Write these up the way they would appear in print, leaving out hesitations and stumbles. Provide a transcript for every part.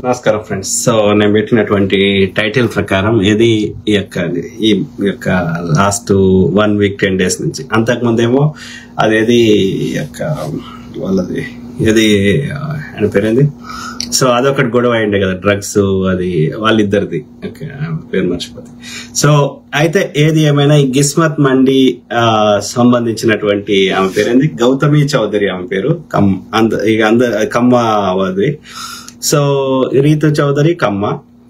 నమస్కారం friends. So నేను పెట్టినటువంటి టైటిల్ ప్రకారం ఇది ఈ యొక్క లాస్ట్ 1 వీక్ 10 days నుంచి, అంతకుముందేమో అదేది వాళ్ళది ఏది అని పేరేంది. సో అదొకటి గొడవ అయిండే కదా, డ్రగ్స్, అది వాళ్ళిద్దరిది పేరు మర్చిపోతుంది. సో అయితే ఏది ఏమైనా ఈ గిస్మత్ మండి సంబంధించినటువంటి ఆమె పేరేంది, గౌతమి చౌదరి ఆమె పేరు. కమ్మ అది. సో రీతు చౌదరి కమ్మ.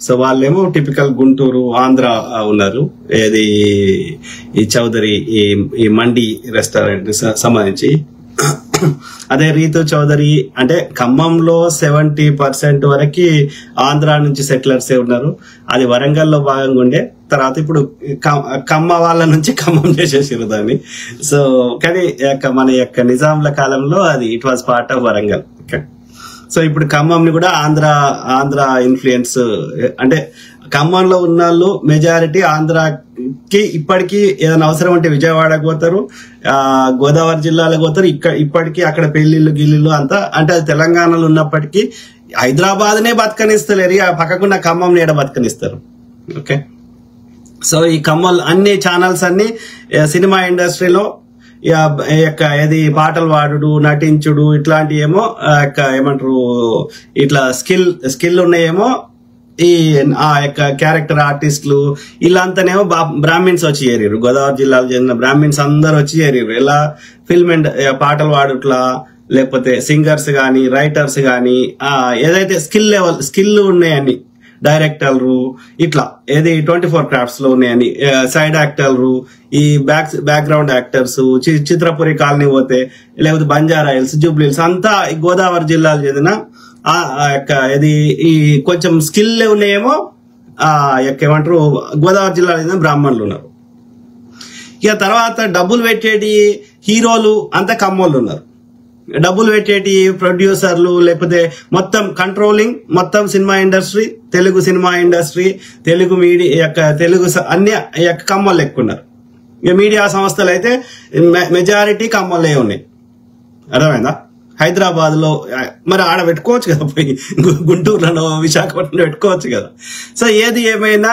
సో వాళ్ళేమో టిపికల్ గుంటూరు ఆంధ్ర ఉన్నారు. ఏది ఈ చౌదరి ఈ మండి రెస్టారెంట్ సంబంధించి. అదే రీతు చౌదరి అంటే ఖమ్మంలో 70% వరకు ఆంధ్ర నుంచి సెటిలర్సే ఉన్నారు. అది వరంగల్లో భాగంగా ఉండే, తర్వాత ఇప్పుడు కమ్మ వాళ్ళ నుంచి ఖమ్మం చేసేసారు దాన్ని. సో కానీ మన యొక్క నిజాంల కాలంలో అది it was part of Warangal. So ఇప్పుడు ఖమ్మంని కూడా ఆంధ్ర ఇన్ఫ్లుయెన్స్, అంటే ఖమ్మంలో ఉన్న వాళ్ళు మెజారిటీ ఆంధ్రాకి ఇప్పటికీ ఏదైనా అవసరం అంటే విజయవాడకు పోతారు, గోదావరి జిల్లాలకు పోతారు. ఇప్పటికీ అక్కడ పెళ్లిళ్ళు గిల్లిళ్ళు అంతా, అంటే అది తెలంగాణలో ఉన్నప్పటికీ హైదరాబాద్నే బతకనిస్తలేరు, పక్కకున్న ఖమ్మం నేడ బతకనిస్తారు. ఓకే. సో ఈ ఖమ్మం అన్ని ఛానల్స్ అన్ని సినిమా ఇండస్ట్రీలో ఏది పాటలు పాడుడు, నటించుడు, ఇట్లాంటి ఏమో ఏమంటారు, ఇట్లా స్కిల్ ఉన్నాయేమో ఈ క్యారెక్టర్ ఆర్టిస్టులు ఇలాంతానేమో బ్రాహ్మిన్స్ వచ్చి చేరారు. గోదావరి జిల్లాకు చెందిన బ్రాహ్మిన్స్ అందరు వచ్చి చేరారు. ఇలా ఫిల్మ్ అండ్ పాటలు పాడుట్లా, లేకపోతే సింగర్స్ గాని, రైటర్స్ గాని, ఏదైతే స్కిల్ ఉన్నాయని, డైరెక్టర్లు, ఇట్లా ఏది 24 క్రాఫ్ట్స్ లో ఉన్నాయని, సైడ్ యాక్టర్లు, ఈ బ్యాక్గ్రౌండ్ యాక్టర్స్, చిత్రపురి కాలనీ పోతే, లేకపోతే బంజారా హిల్స్, జూబ్లీ హిల్స్ అంతా గోదావరి జిల్లాకు చెందిన ఇది ఈ కొంచెం స్కిల్ ఉన్నాయేమో ఏమంటారు గోదావరి జిల్లాలో చెందిన బ్రాహ్మణులు ఉన్నారు. ఇక తర్వాత డబ్బులు పెట్టేటి హీరోలు అంతా కమ్మోళ్ళు ఉన్నారు. డబ్బులు పెట్టేటి ప్రొడ్యూసర్లు, లేకపోతే మొత్తం కంట్రోలింగ్ మొత్తం cinema industry, Telugu cinema industry, Telugu media Telugu అన్ని కమ్మలు ఎక్కున్నారు. ఇక మీడియా సంస్థలు అయితే మెజారిటీ కమ్మలే ఉన్నాయి. అర్థమైందా? హైదరాబాద్ లో మరి ఆడ పెట్టుకోవచ్చు కదా, పోయి గుంటూరులో విశాఖపట్నంలో పెట్టుకోవచ్చు కదా. సో ఏది ఏమైనా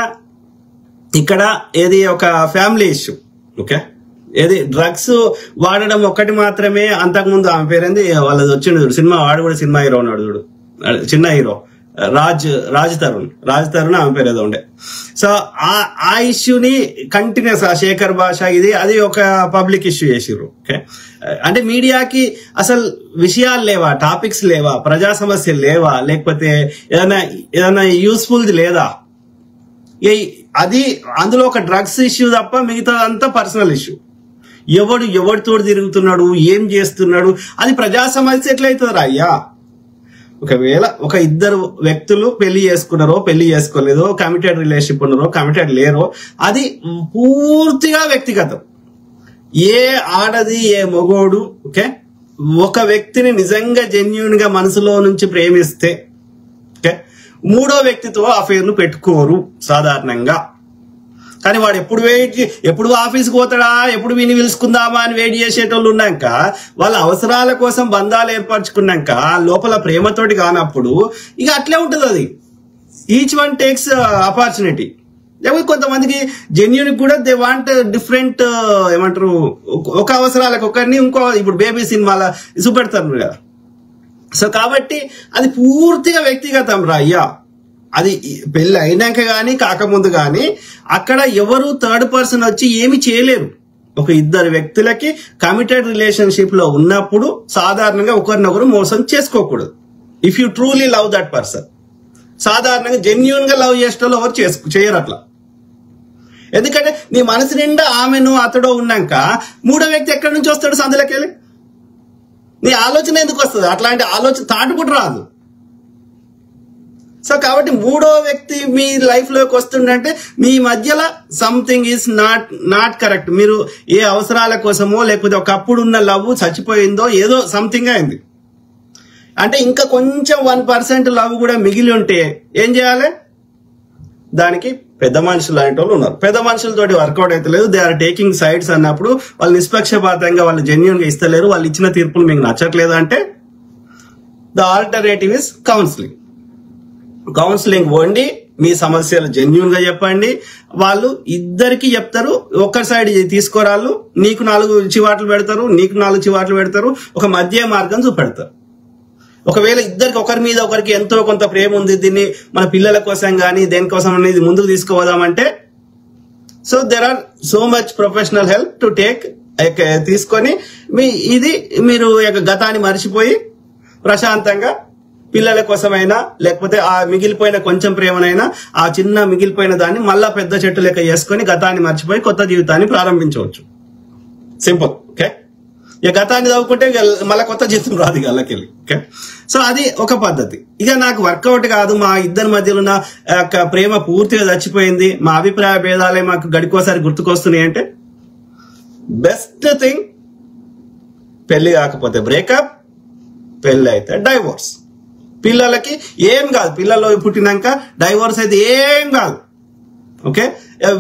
ఇక్కడ ఏది ఒక ఫ్యామిలీ ఇష్యూ. ఓకే. ఏది డ్రగ్స్ వాడడం ఒక్కటి మాత్రమే. అంతకుముందు ఆమె పేరేంది, వాళ్ళది వచ్చిండు సినిమా, వాడు కూడా సినిమా హీరో ఉన్నాడు చూడు, చిన్న హీరో రాజ్ తరుణ్ ఆమె పేరు ఏదో ఉండే. సో ఆ ఇష్యూని కంటిన్యూస్ శేఖర్ భాష అది ఒక పబ్లిక్ ఇష్యూ చేసిర్రు. ఓకే. అంటే మీడియాకి అసలు విషయాలు లేవా, టాపిక్స్ లేవా, ప్రజా సమస్యలు లేవా, లేకపోతే ఏదైనా యూస్ఫుల్ లేదా, అది అందులో ఒక డ్రగ్స్ ఇష్యూ తప్ప మిగతాదంతా పర్సనల్ ఇష్యూ. ఎవరితో తిరుగుతున్నాడు, ఏం చేస్తున్నాడు, అది ప్రజా సమస్య ఎట్లయితుందిరా అయ్యా. ఒకవేళ ఒక ఇద్దరు వ్యక్తులు పెళ్లి చేసుకున్నారో పెళ్లి చేసుకోలేదో, కమిటెడ్ రిలేషన్షిప్ ఉన్నారో కమిటెడ్ లేరో, అది పూర్తిగా వ్యక్తిగతం. ఏ ఆడది ఏ మగోడు ఓకే ఒక వ్యక్తిని నిజంగా జెన్యూన్ గా మనసులో నుంచి ప్రేమిస్తే ఓకే మూడో వ్యక్తితో అఫైర్ ను పెట్టుకోరు సాధారణంగా. కానీ వాడు ఎప్పుడు ఆఫీస్కి పోతాడా, ఎప్పుడు విని పిలుచుకుందామా అని వెయిట్ చేసేటోళ్ళు ఉన్నాక, వాళ్ళ అవసరాల కోసం బంధాలు ఏర్పరచుకున్నాక లోపల ప్రేమతోటి కానప్పుడు ఇక అట్లే ఉంటుంది. అది ఈచ్ వన్ టేక్స్ ఆపర్చునిటీ. లేకపోతే కొంతమందికి జెన్యూన్ కూడా దే వాంట్ డిఫరెంట్, ఏమంటారు, ఒక అవసరాలకు ఒకరిని ఇంకో, ఇప్పుడు బేబీ సినిమాల చూపెడతారు కదా. సో కాబట్టి అది పూర్తిగా వ్యక్తిగతం రా అయ్యా. అది పెళ్లి అయినాక గానీ కాకముందు గానీ అక్కడ ఎవరు థర్డ్ పర్సన్ వచ్చి ఏమి చేయలేరు. ఒక ఇద్దరు వ్యక్తులకి కమిటెడ్ రిలేషన్షిప్ లో ఉన్నప్పుడు సాధారణంగా ఒకరినొకరు మోసం చేసుకోకూడదు. If you truly love that person, సాధారణంగా జెన్యూన్ గా లవ్ చేసేటోళ్ళు ఎవరు చేయరు అట్లా. ఎందుకంటే నీ మనసు నిండా ఆమెను అతడో ఉన్నాక మూడో వ్యక్తి ఎక్కడి నుంచి వస్తాడు సందులోకి వెళ్ళి? నీ ఆలోచన ఎందుకు వస్తుంది? అట్లాంటి ఆలోచన తాటు కూడా రాదు. సో మూడో వ్యక్తి మీ లైఫ్ లోకి వస్తుందంటే మీ మధ్యలో సంథింగ్ ఈజ్ నాట్ కరెక్ట్. మీరు ఏ అవసరాల కోసమో, లేకపోతే ఒకప్పుడు ఉన్న లవ్ చచ్చిపోయిందో, ఏదో సంథింగ్ అయింది అంటే ఇంకా కొంచెం 1% లవ్ కూడా మిగిలి ఉంటే ఏం చేయాలి? దానికి పెద్ద మనుషులు లాంటి వాళ్ళు ఉన్నారు. పెద్ద మనుషులతోటి వర్కౌట్ అయితే లేదు, దే ఆర్ టేకింగ్ సైడ్స్ అన్నప్పుడు వాళ్ళు నిష్పక్షపాతంగా వాళ్ళు జెన్యూన్ గా ఇస్తలేరు, వాళ్ళు ఇచ్చిన తీర్పులు మీకు నచ్చట్లేదు అంటే the alternative is counselling. Counselling వండి మీ సమస్యలు జెన్యూన్ గా చెప్పండి. వాళ్ళు ఇద్దరికి చెప్తారు. ఒక్కరి సైడ్ తీసుకోరాళ్ళు, నీకు 4 చివాట్లు పెడతారు, నీకు 4 చివాట్లు పెడతారు, ఒక మధ్య మార్గం చూపెడతారు. ఒకవేళ ఇద్దరికి ఒకరి మీద ఒకరికి ఎంతో కొంత ప్రేమ ఉంది, దీన్ని మన పిల్లల కోసం కానీ దేనికోసం అనేది ముందుకు తీసుకుపోదామంటే, so there are so much professional help to take. తీసుకొని ఇది మీరు గతాన్ని మర్చిపోయి ప్రశాంతంగా పిల్లల కోసమైనా లేకపోతే ఆ మిగిలిపోయిన కొంచెం ప్రేమనైనా ఆ చిన్న మిగిలిపోయిన దాన్ని మళ్ళా పెద్ద చెట్టు లెక్క చేసుకొని గతాన్ని మర్చిపోయి కొత్త జీవితాన్ని ప్రారంభించవచ్చు. సింపుల్. ఓకే, ఇక గతాన్ని చదువుకుంటే మళ్ళీ కొత్త జీవితం రాదు ఇక అల్లకెళ్ళి. ఓకే, సో అది ఒక పద్ధతి. ఇక నాకు వర్కౌట్ కాదు, మా ఇద్దరి మధ్యలో ఉన్న ప్రేమ పూర్తిగా చచ్చిపోయింది, మా అభిప్రాయ భేదాలే మాకు గడికోసారి గుర్తుకొస్తున్నాయి అంటే, బెస్ట్ థింగ్ పెళ్లి కాకపోతే బ్రేకప్, పెళ్లి అయితే డైవోర్స్. పిల్లలకి ఏం కాదు, పిల్లలు పుట్టినాక డైవోర్స్ అయితే ఏం కాదు. ఓకే,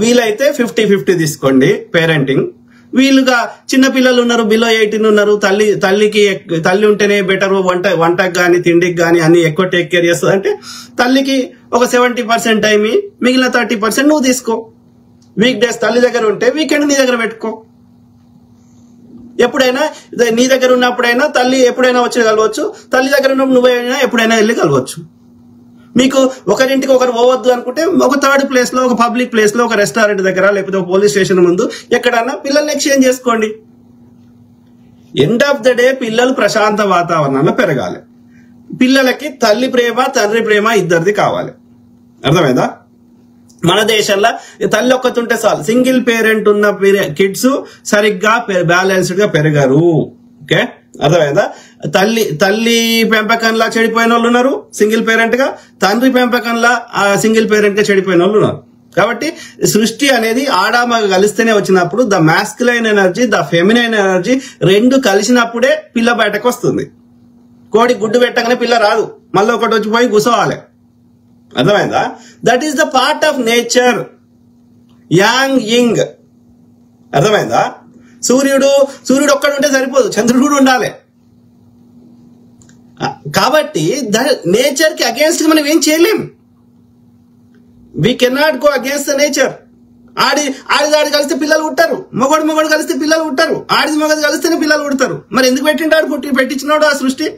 వీలైతే 50-50 తీసుకోండి పేరెంటింగ్. వీళ్ళుగా చిన్న పిల్లలు ఉన్నారు, బిలో 18 ఉన్నారు, తల్లి ఉంటేనే బెటర్, వంటకు కానీ తిండికి కానీ అన్ని ఎక్కువ టేక్ కేర్ చేస్తుంది అంటే తల్లికి ఒక 70% టైం, మిగిలిన 30% నువ్వు తీసుకో. వీక్ డేస్ తల్లి దగ్గర ఉంటే వీకెండ్ నీ దగ్గర పెట్టుకో. ఎప్పుడైనా నీ దగ్గర ఉన్నప్పుడైనా తల్లి ఎప్పుడైనా వచ్చి కలవచ్చు, తల్లి దగ్గర ఉన్నప్పుడు నువ్వైనా ఎప్పుడైనా వెళ్ళి కలవచ్చు. మీకు ఒకరింటికి ఒకరు పోవద్దు అనుకుంటే ఒక థర్డ్ ప్లేస్ లో, ఒక పబ్లిక్ ప్లేస్ లో, ఒక రెస్టారెంట్ దగ్గర లేకపోతే ఒక పోలీస్ స్టేషన్ ముందు ఎక్కడన్నా పిల్లల్ని ఎక్స్చేంజ్ చేసుకోండి. ఎండ్ ఆఫ్ ద డే పిల్లలు ప్రశాంత వాతావరణంలో పెరగాలి. పిల్లలకి తల్లి ప్రేమ తండ్రి ప్రేమ ఇద్దరిది కావాలి. అర్థమైందా? మన దేశంలో తల్లి ఒక్కతుంటే చాలు, సింగిల్ పేరెంట్ ఉన్న కిడ్స్ సరిగ్గా బ్యాలెన్స్డ్ గా పెరగరు. ఓకే, అర్థమైందా? తల్లి పెంపకంలా చెడిపోయిన వాళ్ళు ఉన్నారు సింగిల్ పేరెంట్ గా, తండ్రి పెంపకంలా సింగిల్ పేరెంట్ గా చెడిపోయిన వాళ్ళు ఉన్నారు. కాబట్టి సృష్టి అనేది ఆడామగ కలిస్తేనే వచ్చినప్పుడు the masculine energy, the feminine energy రెండు కలిసినప్పుడే పిల్ల బయటకు వస్తుంది. కోడి గుడ్డు పెట్టగానే పిల్ల రాదు, మళ్ళీ ఒకటి వచ్చిపోయి కూసోవాలి. అర్థమైందా? That is the part of nature, yang yin. అర్థమైందా? సూర్యుడు ఒక్కడు ఉంటే సరిపోదు, చంద్రుడు కూడా ఉండాలి. కాబట్టి నేచర్ కి అగేన్స్ట్ మనం ఏం చేయలేం. We cannot go against the nature. ఆడిదాడి కలిస్తే పిల్లలు పుట్టారు, మొగడు కలిస్తే పిల్లలు పుట్టారు, ఆడిది మొగది కలిస్తేనే పిల్లలు పుడతారు. మరి ఎందుకు పెట్టింటాడు? పెట్టించినాడు ఆ సృష్టి.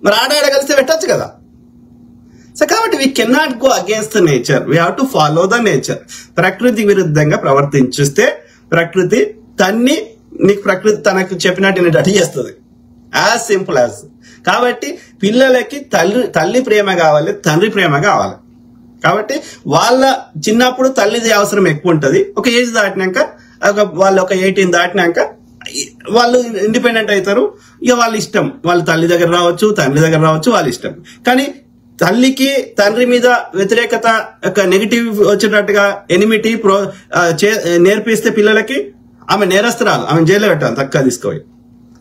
మరి ఆడ కలిస్తే పెట్టచ్చు కదా. సో కాబట్టి we cannot go against the nature, we have to follow the nature. ప్రకృతి విరుద్ధంగా ప్రవర్తించిస్తే ప్రకృతి ప్రకృతి తనకు చెప్పినట్టు అటు చేస్తుంది. As simple as. కాబట్టి పిల్లలకి తల్లి ప్రేమ కావాలి, తండ్రి ప్రేమ కావాలి. కాబట్టి వాళ్ళ చిన్నప్పుడు తల్లిది అవసరం ఎక్కువ ఉంటది. ఒక ఏజ్ దాటినాక, వాళ్ళు ఒక 18 దాటినాక వాళ్ళు ఇండిపెండెంట్ అవుతారు. ఇక వాళ్ళ ఇష్టం, వాళ్ళు తల్లి దగ్గర రావచ్చు, తండ్రి దగ్గర రావచ్చు, వాళ్ళ ఇష్టం. కానీ తల్లికి తండ్రి మీద వ్యతిరేకత, నెగిటివ్ వచ్చేటట్టుగా ఎనిమిటీ నేర్పిస్తే పిల్లలకి ఆమె నేరస్తురాలు, ఆమె జైల్లో పెట్టాలి, తక్కువ తీసుకోవాలి.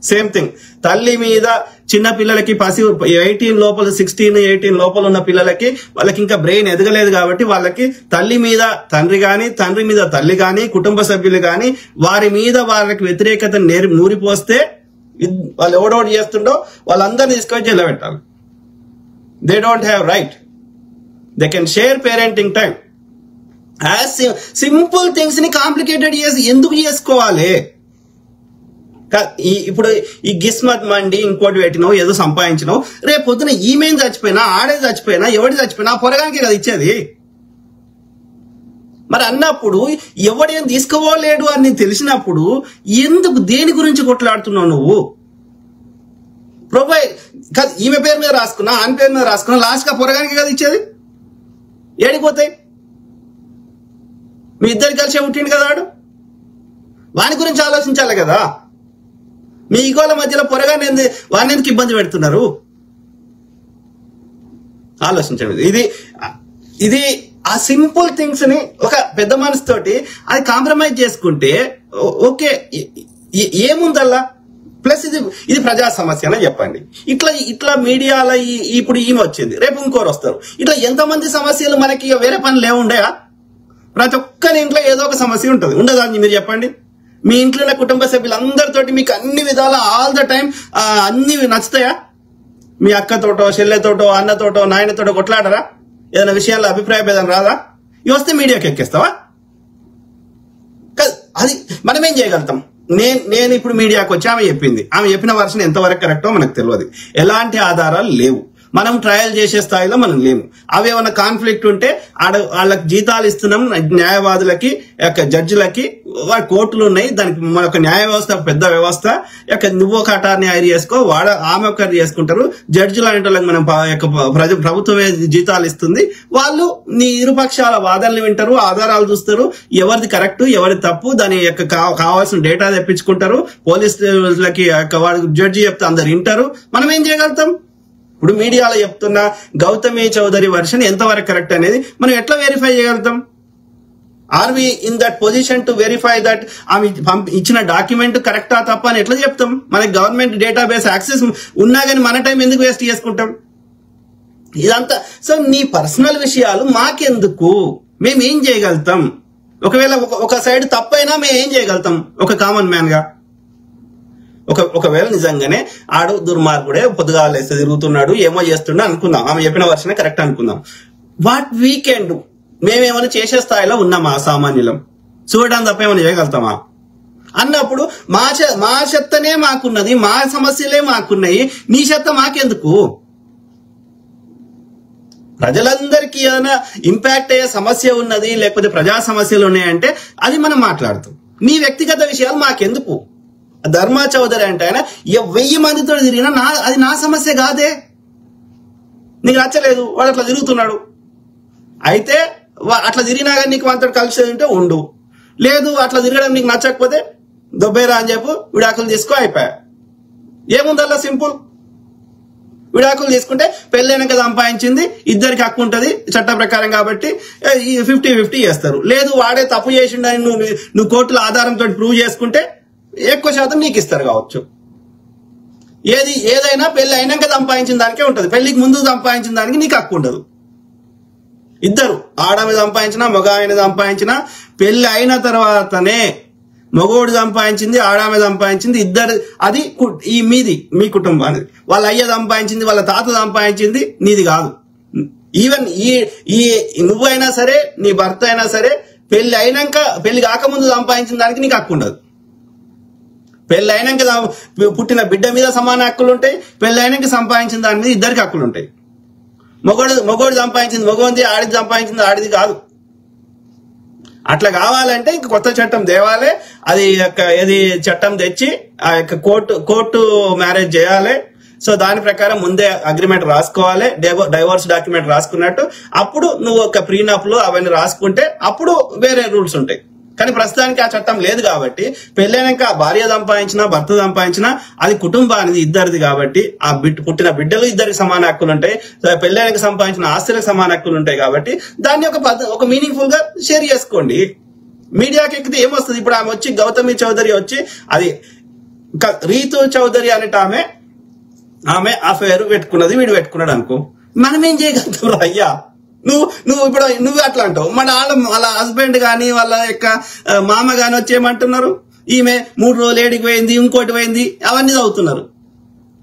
సేమ్ థింగ్ తల్లి మీద చిన్న పిల్లలకి 18 లోపల 16-18 లోపల ఉన్న పిల్లలకి వాళ్ళకి ఇంకా బ్రెయిన్ ఎదగలేదు కాబట్టి వాళ్ళకి తల్లి మీద తండ్రి గాని, తండ్రి మీద తల్లి గాని, కుటుంబ సభ్యులు గాని వారి మీద వాళ్ళకి వ్యతిరేకత నూరిపోస్తే వాళ్ళు ఎవడోటి చేస్తుండో వాళ్ళందరినీ తీసుకొని జైల్లో పెట్టాలి. They don't have right. They can share parenting time. As simple things ni complicated చేసి ఎందుకు చేసుకోవాలి? ఇప్పుడు ఈ గిస్మత్ మండి ఇంకోటి పెట్టినావు, ఏదో సంపాదించినావు, రేపు పొద్దున ఈమెయిన్ చచ్చిపోయినా, ఆడే చచ్చిపోయినా, ఎవడి చచ్చిపోయినా పొరగానికి కదా ఇచ్చేది. మరి అన్నప్పుడు ఎవడేం తీసుకోలేడు అని తెలిసినప్పుడు ఎందుకు దేని గురించి కొట్లాడుతున్నావు నువ్వు? ఈమె పేరు మీద రాసుకున్నా, ఆయన పేరు మీద రాసుకున్నా, లాస్ట్ గా పొరగానికి కదా ఇచ్చేది. ఏడిపోతాయి? మీ ఇద్దరు కలిసి పుట్టిండు కదా వాడు, వాని గురించి ఆలోచించాలి కదా. మీ ఈగోల మధ్యలో పొరగాని వాడిని ఎందుకు ఇబ్బంది పెడుతున్నారు? ఆలోచించండి. ఇది ఆ సింపుల్ థింగ్స్ ని ఒక పెద్ద మనసుతోటి అది కాంప్రమైజ్ చేసుకుంటే ఓకే, ఏముందల్లా. ప్లస్ ఇది ప్రజా సమస్య అని చెప్పండి. ఇట్లా మీడియాలో ఇప్పుడు ఈమె వచ్చింది, రేపు ఇంకోరు వస్తారు. ఇట్లా ఎంతమంది సమస్యలు మనకి వేరే పనులు ఏముండయా? ప్రతి ఒక్కరి ఇంట్లో ఏదో ఒక సమస్య ఉంటుంది, ఉండదా అని మీరు చెప్పండి. మీ ఇంట్లో కుటుంబ సభ్యులందరితోటి మీకు అన్ని విధాల ఆల్ ద టైం అన్ని నచ్చుతాయా? మీ అక్కతోటో చెల్లెతోటో అన్నతోటో నాయనతోటో కొట్లాడరా? ఏదైనా విషయాల్లో అభిప్రాయ భేదం రాదా? ఇవి వస్తే మీడియాకి ఎక్కేస్తావా? అది మనం ఏం చేయగలుగుతాం? నేను ఇప్పుడు మీడియాకి వచ్చి ఆమె చెప్పిన వర్షన్ ఎంతవరకు కరెక్టో మనకు తెలియదు. ఎలాంటి ఆధారాలు లేవు. మనం ట్రయల్ చేసే స్థాయిలో మనం లేము. అవి ఏమైనా కాన్ఫ్లిక్ట్ ఉంటే వాళ్ళకి జీతాలు ఇస్తున్నాం, న్యాయవాదులకి, జడ్జిలకి, వాళ్ళ కోర్టులు ఉన్నాయి. దానికి మన ఒక న్యాయ వ్యవస్థ పెద్ద వ్యవస్థ. నువ్వు ఒక అటార్నీ హైర్ చేసుకో, ఆమె ఒకరు చేసుకుంటారు. జడ్జిలు అనేటోళ్ళకి మనం ప్రభుత్వమే జీతాలు ఇస్తుంది. వాళ్ళు నీ ఇరుపక్షాల వాదనలు వింటారు, ఆధారాలు చూస్తారు, ఎవరిది కరెక్ట్ ఎవరిది తప్పు, దాని యొక్క కావాల్సిన డేటా తెప్పించుకుంటారు. పోలీసులకి వాడు జడ్జి చెప్తే అందరు వింటారు. మనం ఏం చేయగలుగుతాం? ఇప్పుడు మీడియాలో చెప్తున్న గౌతమి చౌదరి వర్షన్ ఎంతవరకు కరెక్ట్ అనేది మనం ఎట్లా వెరిఫై చేయగలుగుతాం? Are we in that position to verify that ఆమె ఇచ్చిన డాక్యుమెంట్ కరెక్టా తప్ప అని ఎట్లా చెప్తాం? మనకి గవర్నమెంట్ డేటాబేస్ యాక్సెస్ ఉన్నా కానీ మన టైం ఎందుకు వేస్ట్ చేసుకుంటాం? ఇదంతా సో నీ పర్సనల్ విషయాలు మాకెందుకు? మేము ఏం చేయగలుగుతాం? ఒకవేళ ఒక సైడ్ తప్పైనా మేము ఏం చేయగలుగుతాం ఒక కామన్ మ్యాన్ గా? ఒకవేళ నిజంగానే ఆడు దుర్మార్గుడే, పొద్దుగా లేస్తే తిరుగుతున్నాడు, ఏమో చేస్తున్నా అనుకుందాం, ఆమె చెప్పిన వర్షనే కరెక్ట్ అనుకుందాం. What we can do? మేమేమైనా చేసే స్థాయిలో ఉన్నామా? సామాన్యులం చూడడం తప్ప ఏమైనా చేయగలుగుతామా అన్నప్పుడు మా చెత్తనే మాకున్నది, మా సమస్యలే మాకున్నాయి, నీ చెత్త మాకెందుకు? ప్రజలందరికీ ఏదైనా ఇంపాక్ట్ అయ్యే సమస్య ఉన్నది, లేకపోతే ప్రజా సమస్యలు ఉన్నాయంటే అది మనం మాట్లాడుతాం. నీ వ్యక్తిగత విషయాలు మాకెందుకు? ధర్మా చౌదరి అంటే ఆయన 1000 మందితో తిరిగినా అది నా సమస్య కాదే. నీకు నచ్చలేదు, వాడు అట్లా తిరుగుతున్నాడు, అయితే అట్లా తిరిగినా కానీ నీకు అంతటి కలిసి ఉంటే ఉండు, లేదు అట్లా తిరగడం నీకు నచ్చకపోతే దొబ్బేరా అని చెప్పు, విడాకులు తీసుకో, అయిపోయా. ఏముందల్లా సింపుల్. విడాకులు తీసుకుంటే పెళ్ళైనాక సంపాదించింది ఇద్దరికి హక్కు ఉంటుంది చట్ట ప్రకారం కాబట్టి 50-50 చేస్తారు. లేదు వాడే తప్పు చేసిండని నువ్వు కోర్టుల ఆధారంతో ప్రూవ్ చేసుకుంటే ఎక్కువ శాతం నీకు ఇస్తారు కావచ్చు. ఏదైనా పెళ్లి అయినాక సంపాదించిన దానికే ఉంటది, పెళ్లికి ముందు సంపాదించిన దానికి నీకు హక్కు ఉండదు. ఇద్దరు ఆడమే సంపాదించినా మగ ఆయన సంపాదించినా పెళ్లి అయిన తర్వాతనే మగోడు సంపాదించింది ఆడామె సంపాదించింది ఇద్దరు, అది మీ కుటుంబానికి. వాళ్ళ అయ్య సంపాదించింది వాళ్ళ తాత సంపాదించింది నీది కాదు. ఈవెన్ ఈ నువ్వైనా సరే నీ భర్త అయినా సరే పెళ్లి కాకముందు సంపాదించిన దానికి నీకు హక్కు ఉండదు. పెళ్లి అయినాక పుట్టిన బిడ్డ మీద సమాన హక్కులు ఉంటాయి, పెళ్లి అయినాక సంపాదించిన దాని మీద ఇద్దరికి హక్కులు ఉంటాయి. మగోడు సంపాదించింది మగోంది, ఆడిది సంపాదించింది ఆడిది కాదు. అట్లా కావాలంటే ఇంక కొత్త చట్టం తేవాలి. అది ఏది చట్టం తెచ్చి ఆ యొక్క కోర్టు మ్యారేజ్ చేయాలి. సో దాని ప్రకారం ముందే అగ్రిమెంట్ రాసుకోవాలి, డైవోర్స్ డాక్యుమెంట్ రాసుకున్నట్టు. అప్పుడు నువ్వు ఒక ప్రీనప్ లో అవన్నీ రాసుకుంటే అప్పుడు వేరే రూల్స్ ఉంటాయి. కానీ ప్రస్తుతానికి ఆ చట్టం లేదు కాబట్టి పెళ్ళైనాక భార్య సంపాదించినా భర్త సంపాదించినా అది కుటుంబానికి ఇద్దరిది కాబట్టి ఆ పుట్టిన బిడ్డలు ఇద్దరికి సమాన హక్కులు ఉంటాయి, పెళ్ళైనాక సంపాదించిన ఆస్తులకు సమాన హక్కులు ఉంటాయి కాబట్టి దాన్ని ఒక మీనింగ్ఫుల్ గా షేర్ చేసుకోండి. మీడియాకి ఎక్కితే ఏమొస్తుంది? ఇప్పుడు ఆమె వచ్చి గౌతమి చౌదరి వచ్చి అది రీతు చౌదరి అనేట ఆమె అఫైర్ పెట్టుకున్నది, వీడు పెట్టుకున్నాడు అనుకో, మనం ఏం చేయగలుగుతాం అయ్యా? నువ్వు అట్లా అంటావు. వాళ్ళ హస్బెండ్ గాని వాళ్ళ యొక్క మామ గాని వచ్చి ఏమంటున్నారు, ఈమె 3 రోజులు ఏడికి పోయింది, ఇంకోటి పోయింది, అవన్నీ చదువుతున్నారు.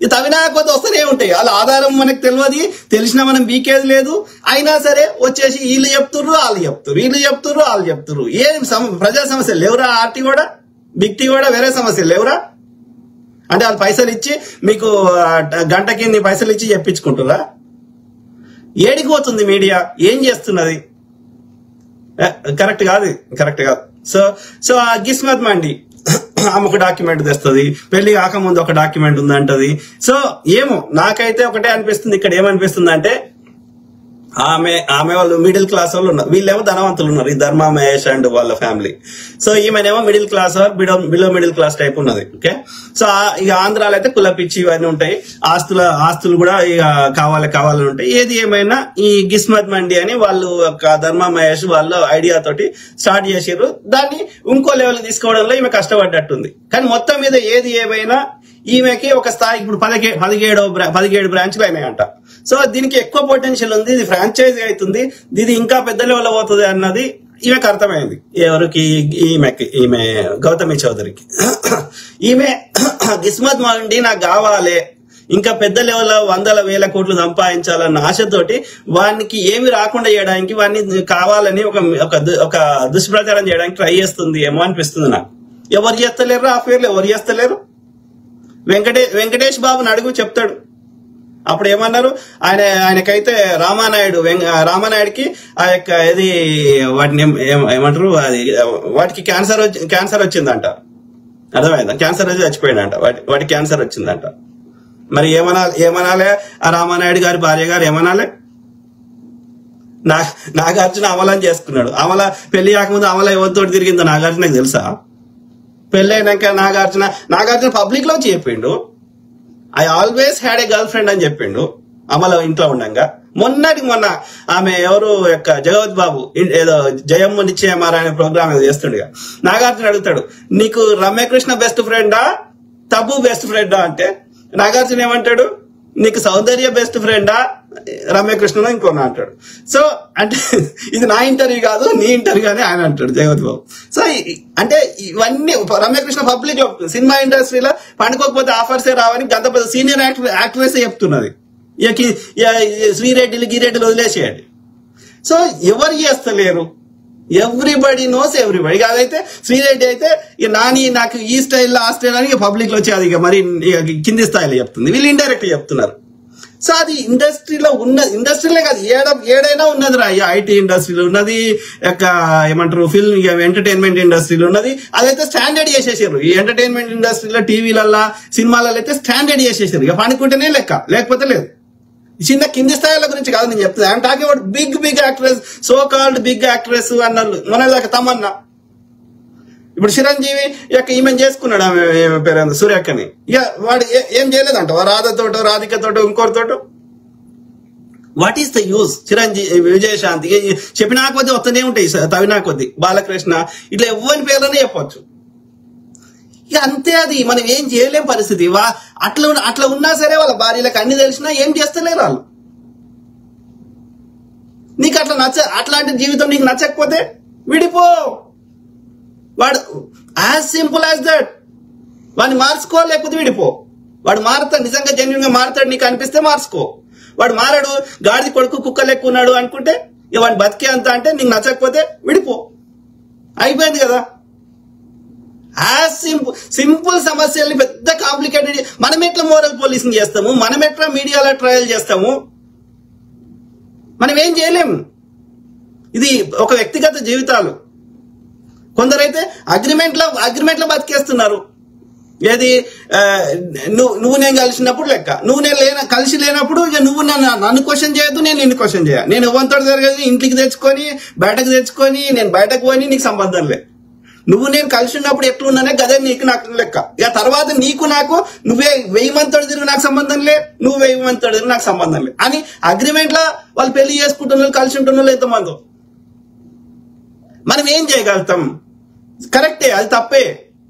ఇది తవినాకపోతే వస్తూనే ఉంటాయి. వాళ్ళ ఆధారం మనకు తెలియదు, తెలిసినా మనం బీకేది లేదు. అయినా సరే వచ్చేసి వీళ్ళు చెప్తుర్రు వాళ్ళు చెప్తున్నారు, వీళ్ళు చెప్తుర్రు వాళ్ళు చెప్తున్నారు. ఏం ప్రజా సమస్యలు లేవురా? ఆర్టీ కూడా బిగ్ టీ కూడా వేరే సమస్యలు లేవురా? అంటే వాళ్ళు పైసలు ఇచ్చి మీకు గంటకి నీ పైసలు ఇచ్చి చెప్పించుకుంటురా? ఏడికి పోతుంది మీడియా? ఏం చేస్తున్నది? కరెక్ట్ కాదు. సో ఆ గిస్మత్ మండి ఆమె ఒక డాక్యుమెంట్ తెస్తుంది, పెళ్లి కాకముందు ఒక డాక్యుమెంట్ ఉందంటది. సో ఏమో నాకైతే ఒకటే అనిపిస్తుంది. ఇక్కడ ఏమనిపిస్తుంది అంటే ఆమె వాళ్ళు మిడిల్ క్లాస్ వాళ్ళు ఉన్నారు, వీళ్ళేమో ధనవంతులు ఉన్నారు, ఈ ధర్మా మహేష్ అండ్ వాళ్ళ ఫ్యామిలీ. సో ఈమెనేమో middle class below middle class type ఉన్నది. ఓకే, సో ఇక ఆంధ్రాలో అయితే కులపిచ్చి ఇవన్నీ ఉంటాయి, ఆస్తులు కూడా ఇక కావాలని ఉంటాయి. ఏది ఏమైనా ఈ గిస్మత్ మండి అని వాళ్ళు ధర్మా మహేష్ వాళ్ళ ఐడియా తోటి స్టార్ట్ చేసారు. దాన్ని ఇంకో లెవెల్ తీసుకోవడంలో ఈమె కష్టపడ్డట్టుంది. కానీ మొత్తం మీద ఏది ఏమైనా ఈమెకి ఒక స్థాయి ఇప్పుడు 17 బ్రాంచ్లు అయినాయంట. సో దీనికి ఎక్కువ పొటెన్షియల్ ఉంది, ఇది ఫ్రాంచైజీ అవుతుంది, ఇది ఇంకా పెద్ద లెవెల్ పోతుంది అన్నది ఈమెకు అర్థమైంది. ఎవరికి? ఈమె గౌతమి చౌదరికి. ఈమె గిస్మత్ మండి నాకు కావాలి, ఇంకా పెద్ద లెవెల్లో 100,000 కోట్లు సంపాదించాలన్న ఆశతోటి వానికి ఏమి రాకుండా చేయడానికి వాడిని కావాలని ఒక దుష్ప్రచారం చేయడానికి ట్రై చేస్తుంది ఏమో అనిపిస్తుంది నాకు. ఎవరు చేస్తలేరు ఆ పేర్లు, ఎవరు చేస్తలేరు? వెంకటేష్ బాబుని అడుగు చెప్తాడు. అప్పుడు ఏమన్నారు, ఆయనకైతే రామానాయుడికి ఆ యొక్క ఇది వాటిని ఏమంటారు, అది వాటికి క్యాన్సర్ వచ్చిందంట. అర్థమైందా? క్యాన్సర్ వచ్చి చచ్చిపోయాడంట, వాటికి క్యాన్సర్ వచ్చిందంట. మరి ఏమనాలే ఆ రామానాయుడు గారి భార్య గారు ఏమనాలే? నాగార్జున అమలని చేసుకున్నాడు. అమల పెళ్లి కాకముందు అమల ఎవరితో తిరిగిందో నాగార్జునకు తెలుసా? పెళ్లి అయినాక నాగార్జున పబ్లిక్ లో చెప్పిండు, I always had a girl friend అని చెప్పిండు అమల ఇంట్లో ఉండగా. మొన్న ఆమె ఎవరు యొక్క జగవత్ బాబు ఏదో జయమ్మ నిశ్చయమారా అనే ప్రోగ్రామ్ ఏదో చేస్తుండగా నాగార్జున అడుగుతాడు, నీకు రమ్యకృష్ణ బెస్ట్ ఫ్రెండా తబు బెస్ట్ ఫ్రెండా అంటే నాగార్జున ఏమంటాడు, నీకు సౌందర్య బెస్ట్ ఫ్రెండా రమ్యకృష్ణ ఇంకోనా అంటాడు. సో అంటే ఇది నా ఇంటర్వ్యూ కాదు, నీ ఇంటర్వ్యూ అని ఆయన అంటాడు జగవత్ బాబు. సో అంటే ఇవన్నీ రమ్యకృష్ణ పబ్లిక్ సినిమా ఇండస్ట్రీలో పండుకోకపోతే ఆఫర్సే రావని గంత పెద్ద సీనియర్ యాక్ట్రెస్ చెప్తున్నది. శ్రీరెడ్డిలు గిరెడ్డిలు వదిలేసేయండి. సో ఎవరు చేస్తలేరు? Everybody knows everybody. అదైతే శ్రీరెడ్డి అయితే ఇక నాని నాకు ఈ స్టైల్లో ఆ స్టైల్ అని పబ్లిక్ లో వచ్చి అది ఇక మరి కింది స్థాయిలో చెప్తుంది, వీళ్ళు ఇండైరెక్ట్ చెప్తున్నారు. సో అది ఇండస్ట్రీలో ఇండస్ట్రీలే కాదు, ఏడైనా ఉన్నది రా. ఐటీ ఇండస్ట్రీలో ఉన్నది, ఏమంటారు ఫిల్మ్ ఎంటర్టైన్మెంట్ ఇండస్ట్రీలో ఉన్నది. అదైతే స్టాండర్డ్ చేసేసారు. ఈ ఎంటర్టైన్మెంట్ ఇండస్ట్రీలో టీవీలల్లో సినిమాలలో అయితే స్టాండర్డ్ చేసేసారు. ఇక పనుకుంటేనే లెక్క, లేకపోతే లేదు. చిన్న కింది స్థాయిల గురించి కాదు నేను చెప్తాను. I'm talking about big actress, so called big actress అన్నారు. మొన్నదాకా తమన్నా, ఇప్పుడు చిరంజీవి యొక్క ఈమె చేసుకున్నాడు, ఆమె పేరు సూర్యక్కని. ఇక వాడు ఏం చేయలేదంట, రాధతోటో రాధికతోటో ఇంకోటితోటో. What is the use? Chiranjeevi, Vijayashanti చెప్పినా కొద్దీ వస్తూనే ఉంటాయి, తవినా కొద్దీ, బాలకృష్ణ, ఇట్లా ఎవరి పేర్లనే చెప్పొచ్చు. ఇక అంతే, అది మనం ఏం చేయలేం పరిస్థితి. అట్లా ఉన్నా సరే వాళ్ళ భార్యలకు అన్ని తెలిసినా ఏం చేస్తలేరు వాళ్ళు. నీకు అట్లాంటి జీవితం నీకు నచ్చకపోతే విడిపో. వాడు యాజ్ సింపుల్ యాజ్ దట్. వాడిని మార్చుకో, లేకపోతే విడిపో. వాడు మారుతాడు, నిజంగా జెన్యున్ గా మారుతాడు నీకు అనిపిస్తే మార్చుకో. వాడు మారాడు, గాడిది కొడుకు కుక్క లెక్క ఉన్నాడు అనుకుంటే ఇక వాడిని బతికే అంత అంటే నీకు నచ్చకపోతే విడిపో, అయిపోయింది కదా. సింపుల్ సమస్యల్ని పెద్ద కాంప్లికేటెడ్. మనం ఎట్లా మోరల్ పోలీసింగ్ చేస్తాము, మనం ఎట్లా మీడియాలో ట్రయల్ చేస్తాము, మనం ఏం చేయలేము. ఇది ఒక వ్యక్తిగత జీవితాలు. కొందరైతే అగ్రిమెంట్ లో బతికేస్తున్నారు. ఏది నువ్వు నేను కలిసినప్పుడు లెక్క, నువ్వు నేను కలిసి లేనప్పుడు నువ్వు నన్ను క్వశ్చన్ చేయొద్దు, నేను నిన్ను క్వశ్చన్ చేయ. నేను ఎవరితో జరగదు, ఇంటికి తెచ్చుకొని బయటకు తెచ్చుకొని నేను బయటకు పోయి నీకు సంబంధం లే. నువ్వు నేను కలిసి ఉన్నప్పుడు ఎట్లున్నానే గదే నీకు నాకు లెక్క. ఇక తర్వాత నీకు నాకు నువ్వే 1000 మందితో తిరిగి నాకు సంబంధం లే, నువ్వు 1000 మందితో తిరిగి నాకు సంబంధం లే అని అగ్రిమెంట్ లో వాళ్ళు పెళ్లి చేసుకుంటున్నారు, కలిసి ఉంటున్నారు ఎంతమందో. మనం ఏం చేయగలుగుతాం? కరెక్టే, అది తప్పే.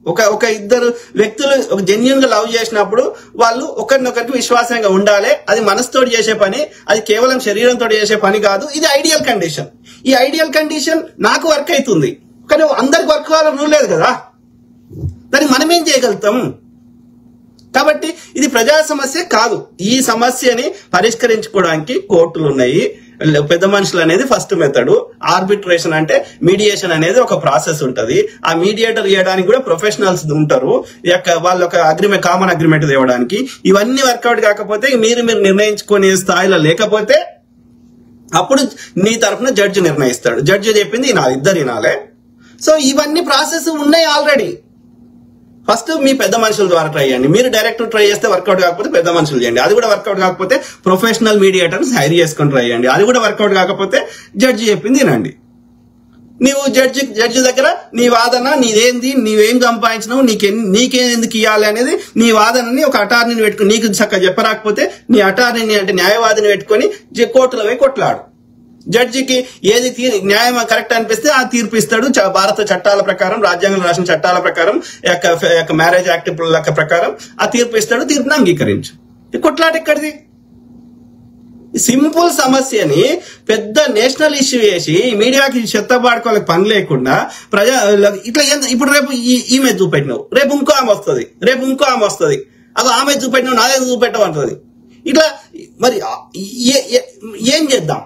ఒక ఇద్దరు వ్యక్తులు ఒక జెన్యున్ గా లవ్ చేసినప్పుడు వాళ్ళు ఒకరినొకరికి విశ్వాసంగా ఉండాలి. అది మనసుతోటి చేసే పని, అది కేవలం శరీరంతో చేసే పని కాదు. ఇది ఐడియల్ కండిషన్. ఈ ఐడియల్ కండిషన్ నాకు వర్క్ అవుతుంది, కానీ అందరికి వర్క్ కావాలని రూల్ లేదు కదా. దాన్ని మనం ఏం చేయగలుగుతాం? కాబట్టి ఇది ప్రజా సమస్య కాదు. ఈ సమస్యని పరిష్కరించుకోవడానికి కోర్టులు ఉన్నాయి, పెద్ద మనుషులు అనేది ఫస్ట్ మెథడ్. ఆర్బిట్రేషన్ అంటే మీడియేషన్ అనేది ఒక ప్రాసెస్ ఉంటది. ఆ మీడియేటర్ చేయడానికి కూడా ప్రొఫెషనల్స్ ఉంటారు. వాళ్ళ ఒక కామన్ అగ్రిమెంట్ తేవడానికి. ఇవన్నీ వర్కౌట్ కాకపోతే మీరు నిర్ణయించుకునే స్థాయిలో లేకపోతే అప్పుడు నీ తరఫున జడ్జి నిర్ణయిస్తాడు. జడ్జి చెప్పింది ఇద్దరు వినాలే. సో ఇవన్నీ ప్రాసెస్ ఉన్నాయి ఆల్రెడీ. ఫస్ట్ మీ పెద్ద మనుషుల ద్వారా ట్రై చేయండి. మీరు డైరెక్ట్ ట్రై చేస్తే వర్కౌట్ కాకపోతే పెద్ద మనుషులు చేయండి. అది కూడా వర్కౌట్ కాకపోతే ప్రొఫెషనల్ మీడియేటర్స్ హైర్ చేసుకొని ట్రై చేయండి. అది కూడా వర్కౌట్ కాకపోతే జడ్జి చెప్పింది వినండి. నీవు జడ్జి దగ్గర నీ వాదన, నీదేంది, నీవేం సంపాదించినావు, నీకేం ఎందుకు ఇవ్వాలి అనేది నీ వాదనని ఒక అటార్నీని పెట్టుకుని, నీకు చక్కగా చెప్పరాకపోతే నీ అటార్నీని అంటే న్యాయవాదిని పెట్టుకొని కోర్టులో పోయి కొట్లాడు. జడ్జికి ఏది న్యాయం కరెక్ట్ అనిపిస్తే ఆ తీర్పు ఇస్తాడు. భారత చట్టాల ప్రకారం, రాజ్యాంగం రాసిన చట్టాల ప్రకారం, మ్యారేజ్ యాక్ట్ ప్రకారం ఆ తీర్పు ఇస్తాడు. తీర్పును అంగీకరించు. కొట్లాట ఎక్కడిది? సింపుల్ సమస్యని పెద్ద నేషనల్ ఇష్యూ చేసి మీడియాకి చెత్తబాడుకోవాలకు పని లేకుండా ఇట్లా ఇప్పుడు రేపు ఈమె చూపెట్టినావు, రేపు ఇంకో ఆమె వస్తుంది, రేపు ఇంకో ఆమె వస్తుంది. అగో ఆమె చూపెట్టినావు నాదే చూపెట్టమంటుంది. ఇట్లా మరి ఏం చేద్దాం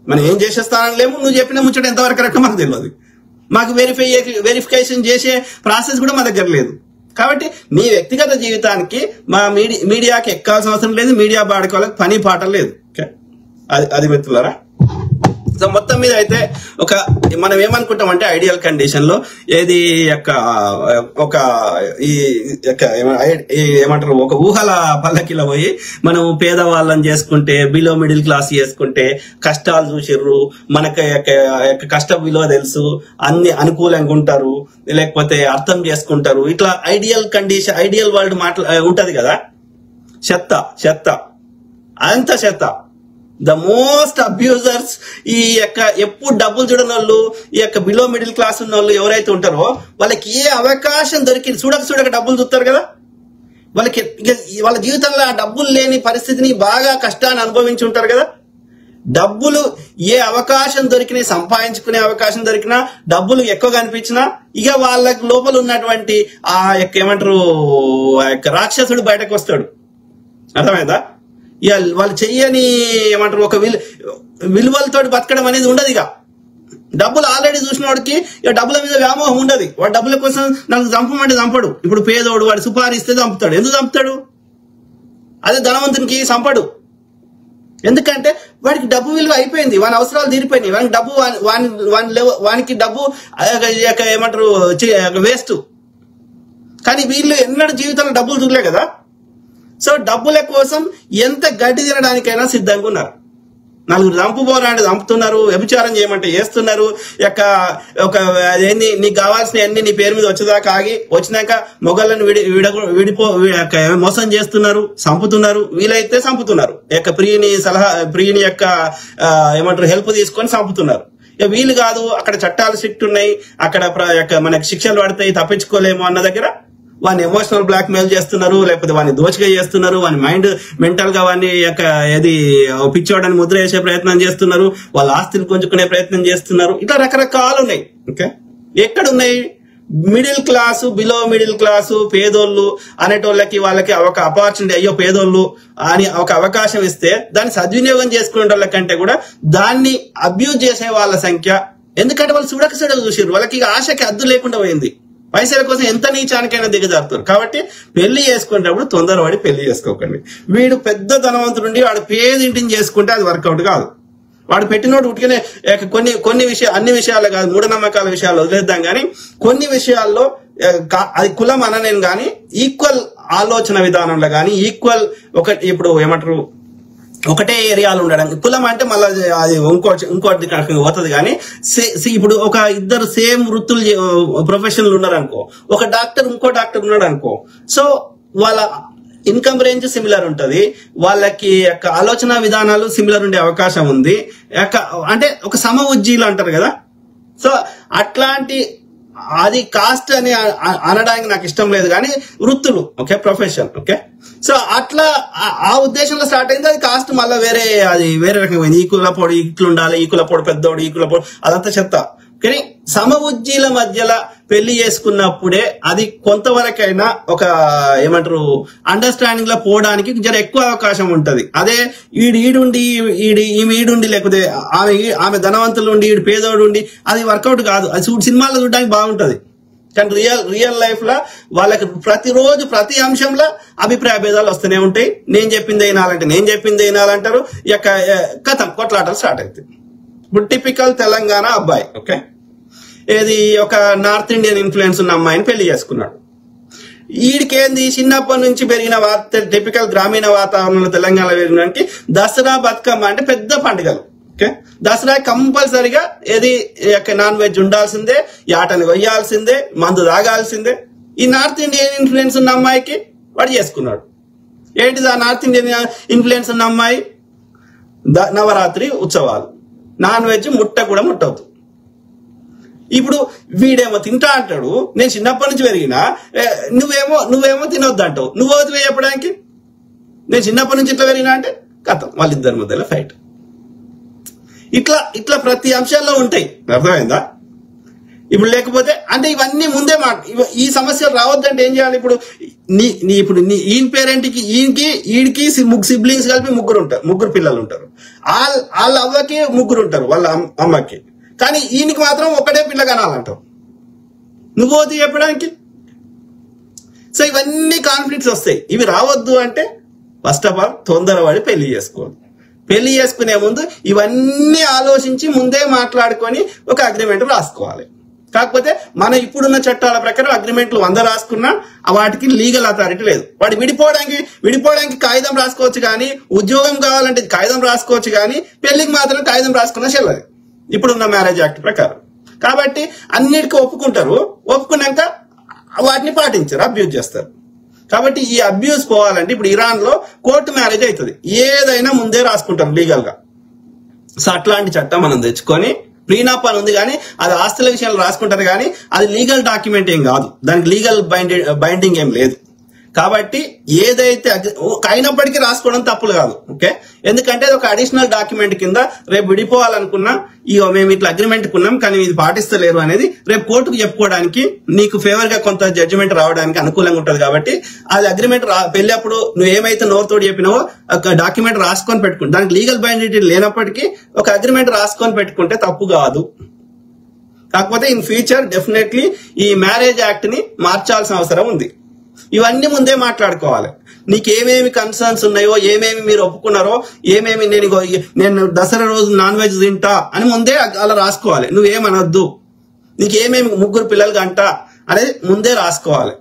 మనం ఏం చేసేస్తానని లేము. నువ్వు చెప్పిన ముచ్చట ఎంతవరకు కరెక్ట్ మాకు తెలియదు. మాకు వెరిఫికేషన్ చేసే ప్రాసెస్ కూడా మా దగ్గర లేదు. కాబట్టి నీ వ్యక్తిగత జీవితానికి మా మీడియాకి ఎక్కాల్సిన అవసరం లేదు. మీడియా బాడకి వాళ్ళకి పని పాట లేదు. అది మిత్రులారా. సో మొత్తం మీద అయితే మనం ఏమనుకుంటాం అంటే ఐడియల్ కండిషన్ లో ఏది ఏమంటారు ఒక ఊహల పల్లకిలో పోయి మనం పేదవాళ్ళని చేసుకుంటే, బిలో మిడిల్ క్లాస్ చేసుకుంటే కష్టాలు చూసిర్రు, మనకి కష్ట విలువ తెలుసు, అన్ని అనుకూలంగా ఉంటారు, లేకపోతే అర్థం చేసుకుంటారు. ఇట్లా ఐడియల్ కండిషన్, ఐడియల్ వరల్డ్ ఉంటది కదా. చెత్త అంత చెత్త. ద మోస్ట్ అబ్యూజర్స్ ఈ ఎప్పుడు డబ్బులు చూడని వాళ్ళు, ఈ బిలో మిడిల్ క్లాస్ ఉన్న వాళ్ళు ఎవరైతే ఉంటారో వాళ్ళకి ఏ అవకాశం దొరికింది చూడక డబ్బులు చూస్తారు కదా. వాళ్ళకి వాళ్ళ జీవితంలో ఆ డబ్బులు లేని పరిస్థితిని బాగా కష్టాన్ని అనుభవించి ఉంటారు కదా. డబ్బులు ఏ అవకాశం దొరికినా, సంపాదించుకునే అవకాశం దొరికినా, డబ్బులు ఎక్కువ కనిపించినా ఇక వాళ్ళకి లోపల ఉన్నటువంటి ఆ ఏమంటారు రాక్షసుడు బయటకు వస్తాడు. అర్థమైందా? ఇక వాళ్ళు చెయ్యని ఏమంటారు ఒక విలువలతో బతకడం అనేది ఉండదు. ఇక డబ్బులు ఆల్రెడీ చూసిన వాడికి ఇక డబ్బుల మీద వ్యామోహం ఉండదు. వాడు డబ్బుల కోసం నాకు చంపమంటే చంపడు. ఇప్పుడు పేదోడు వాడు సుపారిస్తే చంపుతాడు. ఎందుకు చంపుతాడు? అదే ధనవంతునికి చంపడు. ఎందుకంటే వాడికి డబ్బు విలువ అయిపోయింది, వాని అవసరాలు తీరిపోయినాయి, వానికి డబ్బు వానికి డబ్బు ఏమంటారు వేస్ట్. కానీ వీళ్ళు ఎన్నడూ జీవితంలో డబ్బులు చూడలే కదా. సో డబ్బుల కోసం ఎంత గడ్డి తినడానికైనా సిద్ధంగా ఉన్నారు. నలుగురు చంపుపోరాంటే చంపుతున్నారు, వ్యభిచారం చేయమంటే చేస్తున్నారు. నీకు కావాల్సిన అన్ని నీ పేరు మీద వచ్చేదాకా ఆగి వచ్చినాక మొగళ్ళని మోసం చేస్తున్నారు, చంపుతున్నారు. వీలైతే చంపుతున్నారు. ప్రియుని ఏమంటారు హెల్ప్ తీసుకొని చంపుతున్నారు. ఇక వీలు కాదు, అక్కడ చట్టాలు స్ట్రిక్ట్ ఉన్నాయి, అక్కడ మనకి శిక్షలు పడతాయి, తప్పించుకోలేము అన్న దగ్గర వాడిని ఎమోషనల్ బ్లాక్ మెయిల్ చేస్తున్నారు, లేకపోతే వాడిని దోచిగా చేస్తున్నారు, వాని మైండ్ మెంటల్ గా వాడిని ఏది పిచ్చోడని ముద్ర వేసే ప్రయత్నం చేస్తున్నారు, వాళ్ళ ఆస్తిని కొంచుకునే ప్రయత్నం చేస్తున్నారు. ఇట్లా రకరకాలు ఉన్నాయి. ఓకే, ఎక్కడున్నాయి? Middle class, below middle class, పేదోళ్ళు అనేటోళ్ళకి వాళ్ళకి ఒక ఆపర్చునిటీ, అయ్యో పేదోళ్ళు అని ఒక అవకాశం ఇస్తే దాన్ని సద్వినియోగం చేసుకునే వాళ్ళ కంటే కూడా దాన్ని అబ్యూజ్ చేసే వాళ్ళ సంఖ్య. ఎందుకంటే వాళ్ళు చూడక చూసారు, వాళ్ళకి ఆశకి అద్దు లేకుండా పోయింది. పైసల కోసం ఎంత నీచానికైనా దిగజారుతారు. కాబట్టి పెళ్లి చేసుకునేటప్పుడు తొందరపడి పెళ్లి చేసుకోకండి. వీడు పెద్ద ధనవంతుడుండి వాడు పేదింటిని చేసుకుంటే అది వర్కౌట్ కాదు. వాడు పెట్టినోడు ఉట్టిగానే కొన్ని విషయాలు, అన్ని విషయాలు కాదు, మూఢనమ్మకాల విషయాలు వదిలేద్దాం కానీ కొన్ని విషయాల్లో అది కులం అననేను కానీ ఈక్వల్ ఆలోచన విధానంలో కానీ ఈక్వల్ ఇప్పుడు ఏమంటారు ఒకటే ఏరియాలో ఉండడం. కులం అంటే మళ్ళీ అది ఇంకోటి పోతుంది. కానీ ఇప్పుడు ఒక ఇద్దరు సేమ్ వృత్తులు ప్రొఫెషనల్ ఉన్నారు అనుకో, ఒక డాక్టర్ ఇంకో డాక్టర్ ఉన్నాడు అనుకో, సో వాళ్ళ ఇన్కమ్ రేంజ్ సిమిలర్ ఉంటది, వాళ్ళకి ఆలోచన విధానాలు సిమిలర్ ఉండే అవకాశం ఉంది. అంటే ఒక సమ ఉజ్జీలు అంటారు కదా. సో అట్లాంటి అది కాస్ట్ అని అనడానికి నాకు ఇష్టం లేదు కానీ వృత్తులు, ఓకే, ప్రొఫెషన్, ఓకే. సో అట్లా ఆ ఉద్దేశంలో స్టార్ట్ అయింది. అది కాస్ట్ మళ్ళీ వేరే రకమైంది. ఈ కులపోడు ఇట్లుండాలి, ఈ కులపోడు పెద్దోడు, ఈ కులపోడు, అదంతా చెత్త. కానీ సమ ఉజ్జీల మధ్యలో పెళ్లి చేసుకున్నప్పుడే అది కొంతవరకైనా ఒక ఏమంటారు అండర్స్టాండింగ్ లో పోవడానికి జర ఎక్కువ అవకాశం ఉంటది. అదే ఈడుండి ఈమె ఈడుండి లేకపోతే ఆమె ధనవంతులు ఉండి ఈడు పేదోడు ఉండి అది వర్కౌట్ కాదు. అది సినిమాల్లో చూడడానికి బాగుంటది కానీ రియల్ లైఫ్ లో వాళ్ళకి ప్రతిరోజు ప్రతి అంశంలో అభిప్రాయ భేదాలు వస్తూనే ఉంటాయి. నేను చెప్పింది వినాలంటే నేను చెప్పింది వినాలంటారు. కథం కొట్లాటలు స్టార్ట్ అవుతాయి. ఇప్పుడు టిపికల్ తెలంగాణ అబ్బాయి, ఓకే, ఏది ఒక నార్త్ ఇండియన్ ఇన్ఫ్లుయెన్స్ ఉన్న అమ్మాయిని పెళ్లి చేసుకున్నాడు. వీడికేంది చిన్నప్పటి నుంచి పెరిగిన టిపికల్ గ్రామీణ వాతావరణంలో తెలంగాణలో పెరిగినానికి దసరా బతుకమ్మ అంటే పెద్ద పండుగలు. ఓకే, దసరా కంపల్సరిగా ఏది నాన్ వెజ్ ఉండాల్సిందే, యాటని కొయ్యాల్సిందే, మందు తాగాల్సిందే. ఈ నార్త్ ఇండియన్ ఇన్ఫ్లుయెన్స్ ఉన్న అమ్మాయికి వాడు చేసుకున్నాడు. ఏంటిది ఆ నార్త్ ఇండియన్ ఇన్ఫ్లుయెన్స్ ఉన్న అమ్మాయి? నవరాత్రి ఉత్సవాలు, నాన్ వెజ్ కూడా ముట్టవద్దు. ఇప్పుడు వీడేమో తింటా అంటాడు, నేను చిన్నప్పటి నుంచి పెరిగినా, నువ్వేమో తినొద్దు అంటావు. నువ్వు వదిలే చెప్పడానికి నేను చిన్నప్పటి నుంచి ఇట్లా పెరిగినా అంటే కథం, వాళ్ళిద్దరి మధ్యలో ఫైట్. ఇట్లా ప్రతి అంశాల్లో ఉంటాయి. అర్థమైందా? ఇప్పుడు లేకపోతే అంటే ఇవన్నీ ముందే ఈ సమస్యలు రావద్దంటే ఏం చేయాలి? ఇప్పుడు ఇప్పుడు ఈయన పేరెంట్కి ఈయనకి సిబ్లింగ్స్ కలిపి ముగ్గురు పిల్లలు ఉంటారు. వాళ్ళ అవ్వకి ముగ్గురు ఉంటారు, వాళ్ళ అమ్మకి. కానీ ఈయనకి మాత్రం ఒకటే పిల్ల కనాలంటావు నువ్వు పోతే చెప్పడానికి. సో ఇవన్నీ కాన్ఫ్లిక్ట్స్ వస్తాయి. ఇవి రావద్దు అంటే ఫస్ట్ ఆఫ్ ఆల్ తొందరపడి పెళ్లి చేసుకోవాలి. పెళ్లి చేసుకునే ముందు ఇవన్నీ ఆలోచించి ముందే మాట్లాడుకొని ఒక అగ్రిమెంట్ రాసుకోవాలి. కాకపోతే మన ఇప్పుడున్న చట్టాల ప్రకారం అగ్రిమెంట్లు 100 రాసుకున్నా వాటికి లీగల్ అథారిటీ లేదు. వాడు విడిపోవడానికి కాగితం రాసుకోవచ్చు, కానీ ఉద్యోగం కావాలంటే కాగితం రాసుకోవచ్చు, కానీ పెళ్లికి మాత్రం కాగితం రాసుకున్నా చెల్లదు ఇప్పుడున్న మ్యారేజ్ యాక్ట్ ప్రకారం. కాబట్టి అన్నిటికీ ఒప్పుకున్నాక వాటిని పాటించారు, అబ్యూజ్ చేస్తారు. కాబట్టి ఈ అబ్యూజ్ పోవాలంటే ఇప్పుడు ఇరాన్ లో కోర్టు మ్యారేజ్ అవుతుంది, ఏదైనా ముందే రాసుకుంటారు లీగల్ గా. సో అట్లాంటి చట్టం మనం తెచ్చుకొని, ప్రీనాప్ అని ఉంది కానీ అది ఆస్తుల విషయాలు రాసుకుంటారు, కానీ అది లీగల్ డాక్యుమెంట్ ఏం కాదు, దానికి లీగల్ బైండింగ్ ఏం లేదు. కాబట్టి ఏదైతే అయినప్పటికీ రాసుకోవడం తప్పులు కాదు. ఓకే, ఎందుకంటే అది ఒక అడిషనల్ డాక్యుమెంట్ కింద రేపు విడిపోవాలనుకున్నా మేము ఇట్లా అగ్రిమెంట్ కున్నాం కానీ ఇది పాటిస్తలేరు అనేది రేపు కోర్టుకు చెప్పుకోవడానికి, నీకు ఫేవర్ గా కొంత జడ్జిమెంట్ రావడానికి అనుకూలంగా ఉంటది. కాబట్టి అది అగ్రిమెంట్ పెళ్లి అప్పుడు నువ్వు ఏమైతే నోరుతోటి చెప్పినావో ఒక డాక్యుమెంట్ రాసుకొని పెట్టుకుంటే, దానికి లీగల్ బైండిటీ లేనప్పటికీ ఒక అగ్రిమెంట్ రాసుకొని పెట్టుకుంటే తప్పు కాదు. కాకపోతే ఇన్ ఫ్యూచర్ డెఫినెట్లీ ఈ మ్యారేజ్ యాక్ట్ ని మార్చాల్సిన అవసరం ఉంది. ఇవన్నీ ముందే మాట్లాడుకోవాలి. నీకేమేమి కన్సర్న్స్ ఉన్నాయో, ఏమేమి మీరు ఒప్పుకున్నారో, ఏమేమి నేను దసరా రోజు నాన్ వెజ్ తింటా అని ముందే అలా రాసుకోవాలి. నువ్వేమనొద్దు, నీకేమేమి 3 పిల్లలు గంట అనేది ముందే రాసుకోవాలి.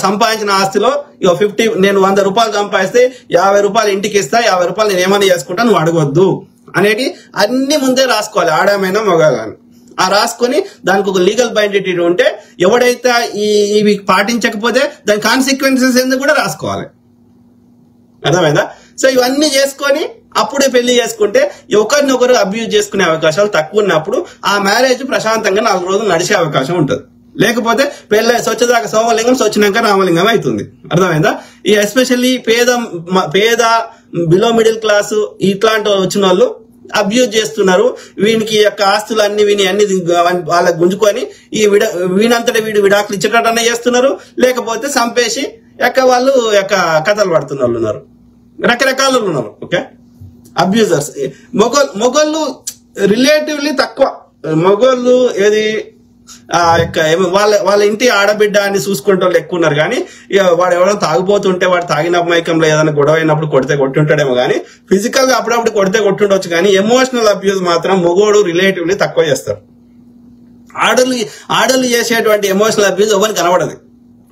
సంపాదించిన ఆస్తిలో 50 నేను 100 రూపాయలు సంపాదిస్తే 50 రూపాయలు ఇంటికి ఇస్తా, 50 రూపాయలు నేను ఏమైనా చేసుకుంటా, నువ్వు అడగొద్దు అనేది అన్ని ముందే రాసుకోవాలి, ఆడమైనా మగాలని. ఆ రాసుకొని దానికి ఒక లీగల్ బైండిటీ ఉంటే ఎవడైతే ఇవి పాటించకపోతే దాని కాన్సిక్వెన్సెస్ ఎందుకు కూడా రాసుకోవాలి. అర్థమైందా? సో ఇవన్నీ చేసుకొని అప్పుడే పెళ్లి చేసుకుంటే ఒకరినొకరు అబ్యూజ్ చేసుకునే అవకాశాలు తక్కువ ఉన్నప్పుడు ఆ మ్యారేజ్ ప్రశాంతంగా 4 రోజులు నడిచే అవకాశం ఉంటుంది. లేకపోతే పెళ్ళి స్వచ్ఛదాకా సోమలింగం, స్వచ్ఛనాక రామలింగం అవుతుంది. అర్థమైందా? ఈ ఎస్పెషల్లీ పేద బిలో మిడిల్ క్లాసు ఇట్లాంటి వచ్చిన వాళ్ళు అబ్యూజ్ చేస్తున్నారు. వీనికి యొక్క ఆస్తులు అన్ని వాళ్ళకి గుంజుకొని వీనంతటా వీడు విడాకులు ఇచ్చేటట్టనే చేస్తున్నారు, లేకపోతే చంపేసి వాళ్ళు కథలు పడుతున్న వాళ్ళు ఉన్నారు, రకరకాల ఉన్నారు. Okay, abusers. మొగోళ్ళు రిలేటివ్లీ తక్కువ. మొగోళ్ళు ఏది వాళ్ళ ఇంటి ఆడబిడ్డ అని చూసుకుంటే వాళ్ళు ఎక్కువ ఉన్నారు. కానీ ఇక వాడు ఎవరైనా తాగిపోతుంటే వాడు తాగిన మైకంలో ఏదైనా గొడవ అయినప్పుడు కొట్టుంటాడేమో, కానీ ఫిజికల్ గా అప్పుడప్పుడు కొట్టుండొచ్చు. కానీ ఎమోషనల్ అబ్యూజ్ మాత్రం మొగోడు రిలేటివ్లీ తక్కువ చేస్తారు. ఆడలు చేసేటువంటి ఎమోషనల్ అబ్యూజ్ ఎవరికి కనబడదు.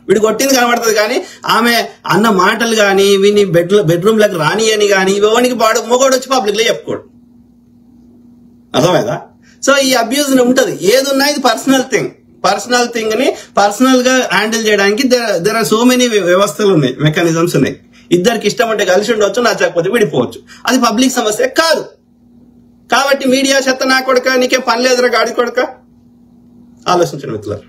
వీడు కొట్టింది కనబడుతుంది, కానీ ఆమె అన్న మాటలు కానీ వీని బెడ్రూమ్ లకు రాని అని కానీ ఇవనికి మొగోడు వచ్చి పబ్లిక్ లో చెప్పుకోడు. అర్థమైందా? సో ఈ అబ్యూజ్ ఉంటది. ఏది ఉన్నా ఇది పర్సనల్ థింగ్ ని పర్సనల్ గా హ్యాండిల్ చేయడానికి దేర్ ఆర్ సో మెనీ వ్యవస్థలు ఉన్నాయి, మెకానిజమ్స్ ఉన్నాయి. ఇద్దరికి ఇష్టం ఉంటే కలిసి ఉండొచ్చు, నచ్చకపోతే విడిపోవచ్చు. అది పబ్లిక్ సమస్య కాదు. కాబట్టి మీడియా చెత్త నా కొడుక, నీకే పని లేదురా గాడి కొడుక, ఆలోచించండి మిత్రులారా.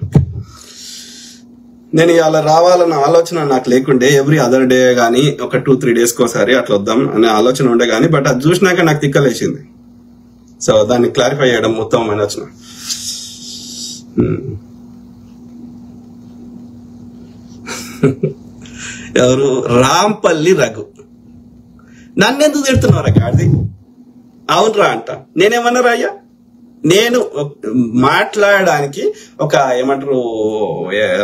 నేను ఇవాళ రావాలన్న ఆలోచన నాకు లేకుండే, ఎవ్రీ అదర్ డే గానీ ఒక 2-3 days కోసారి అట్లా వద్దాం అనే ఆలోచన ఉండే, కానీ బట్ అది చూసినాక నాకు తిక్కలేసింది. సో దాన్ని క్లారిఫై చేయడం ఉత్తమమైన వచ్చిన. ఎవరు? రాంపల్లి రఘు. నన్నెందుకు తిడుతున్నారా గాడిది? అవునరా అంట. నేనేమన్నారా అయ్యా? నేను మాట్లాడడానికి ఒక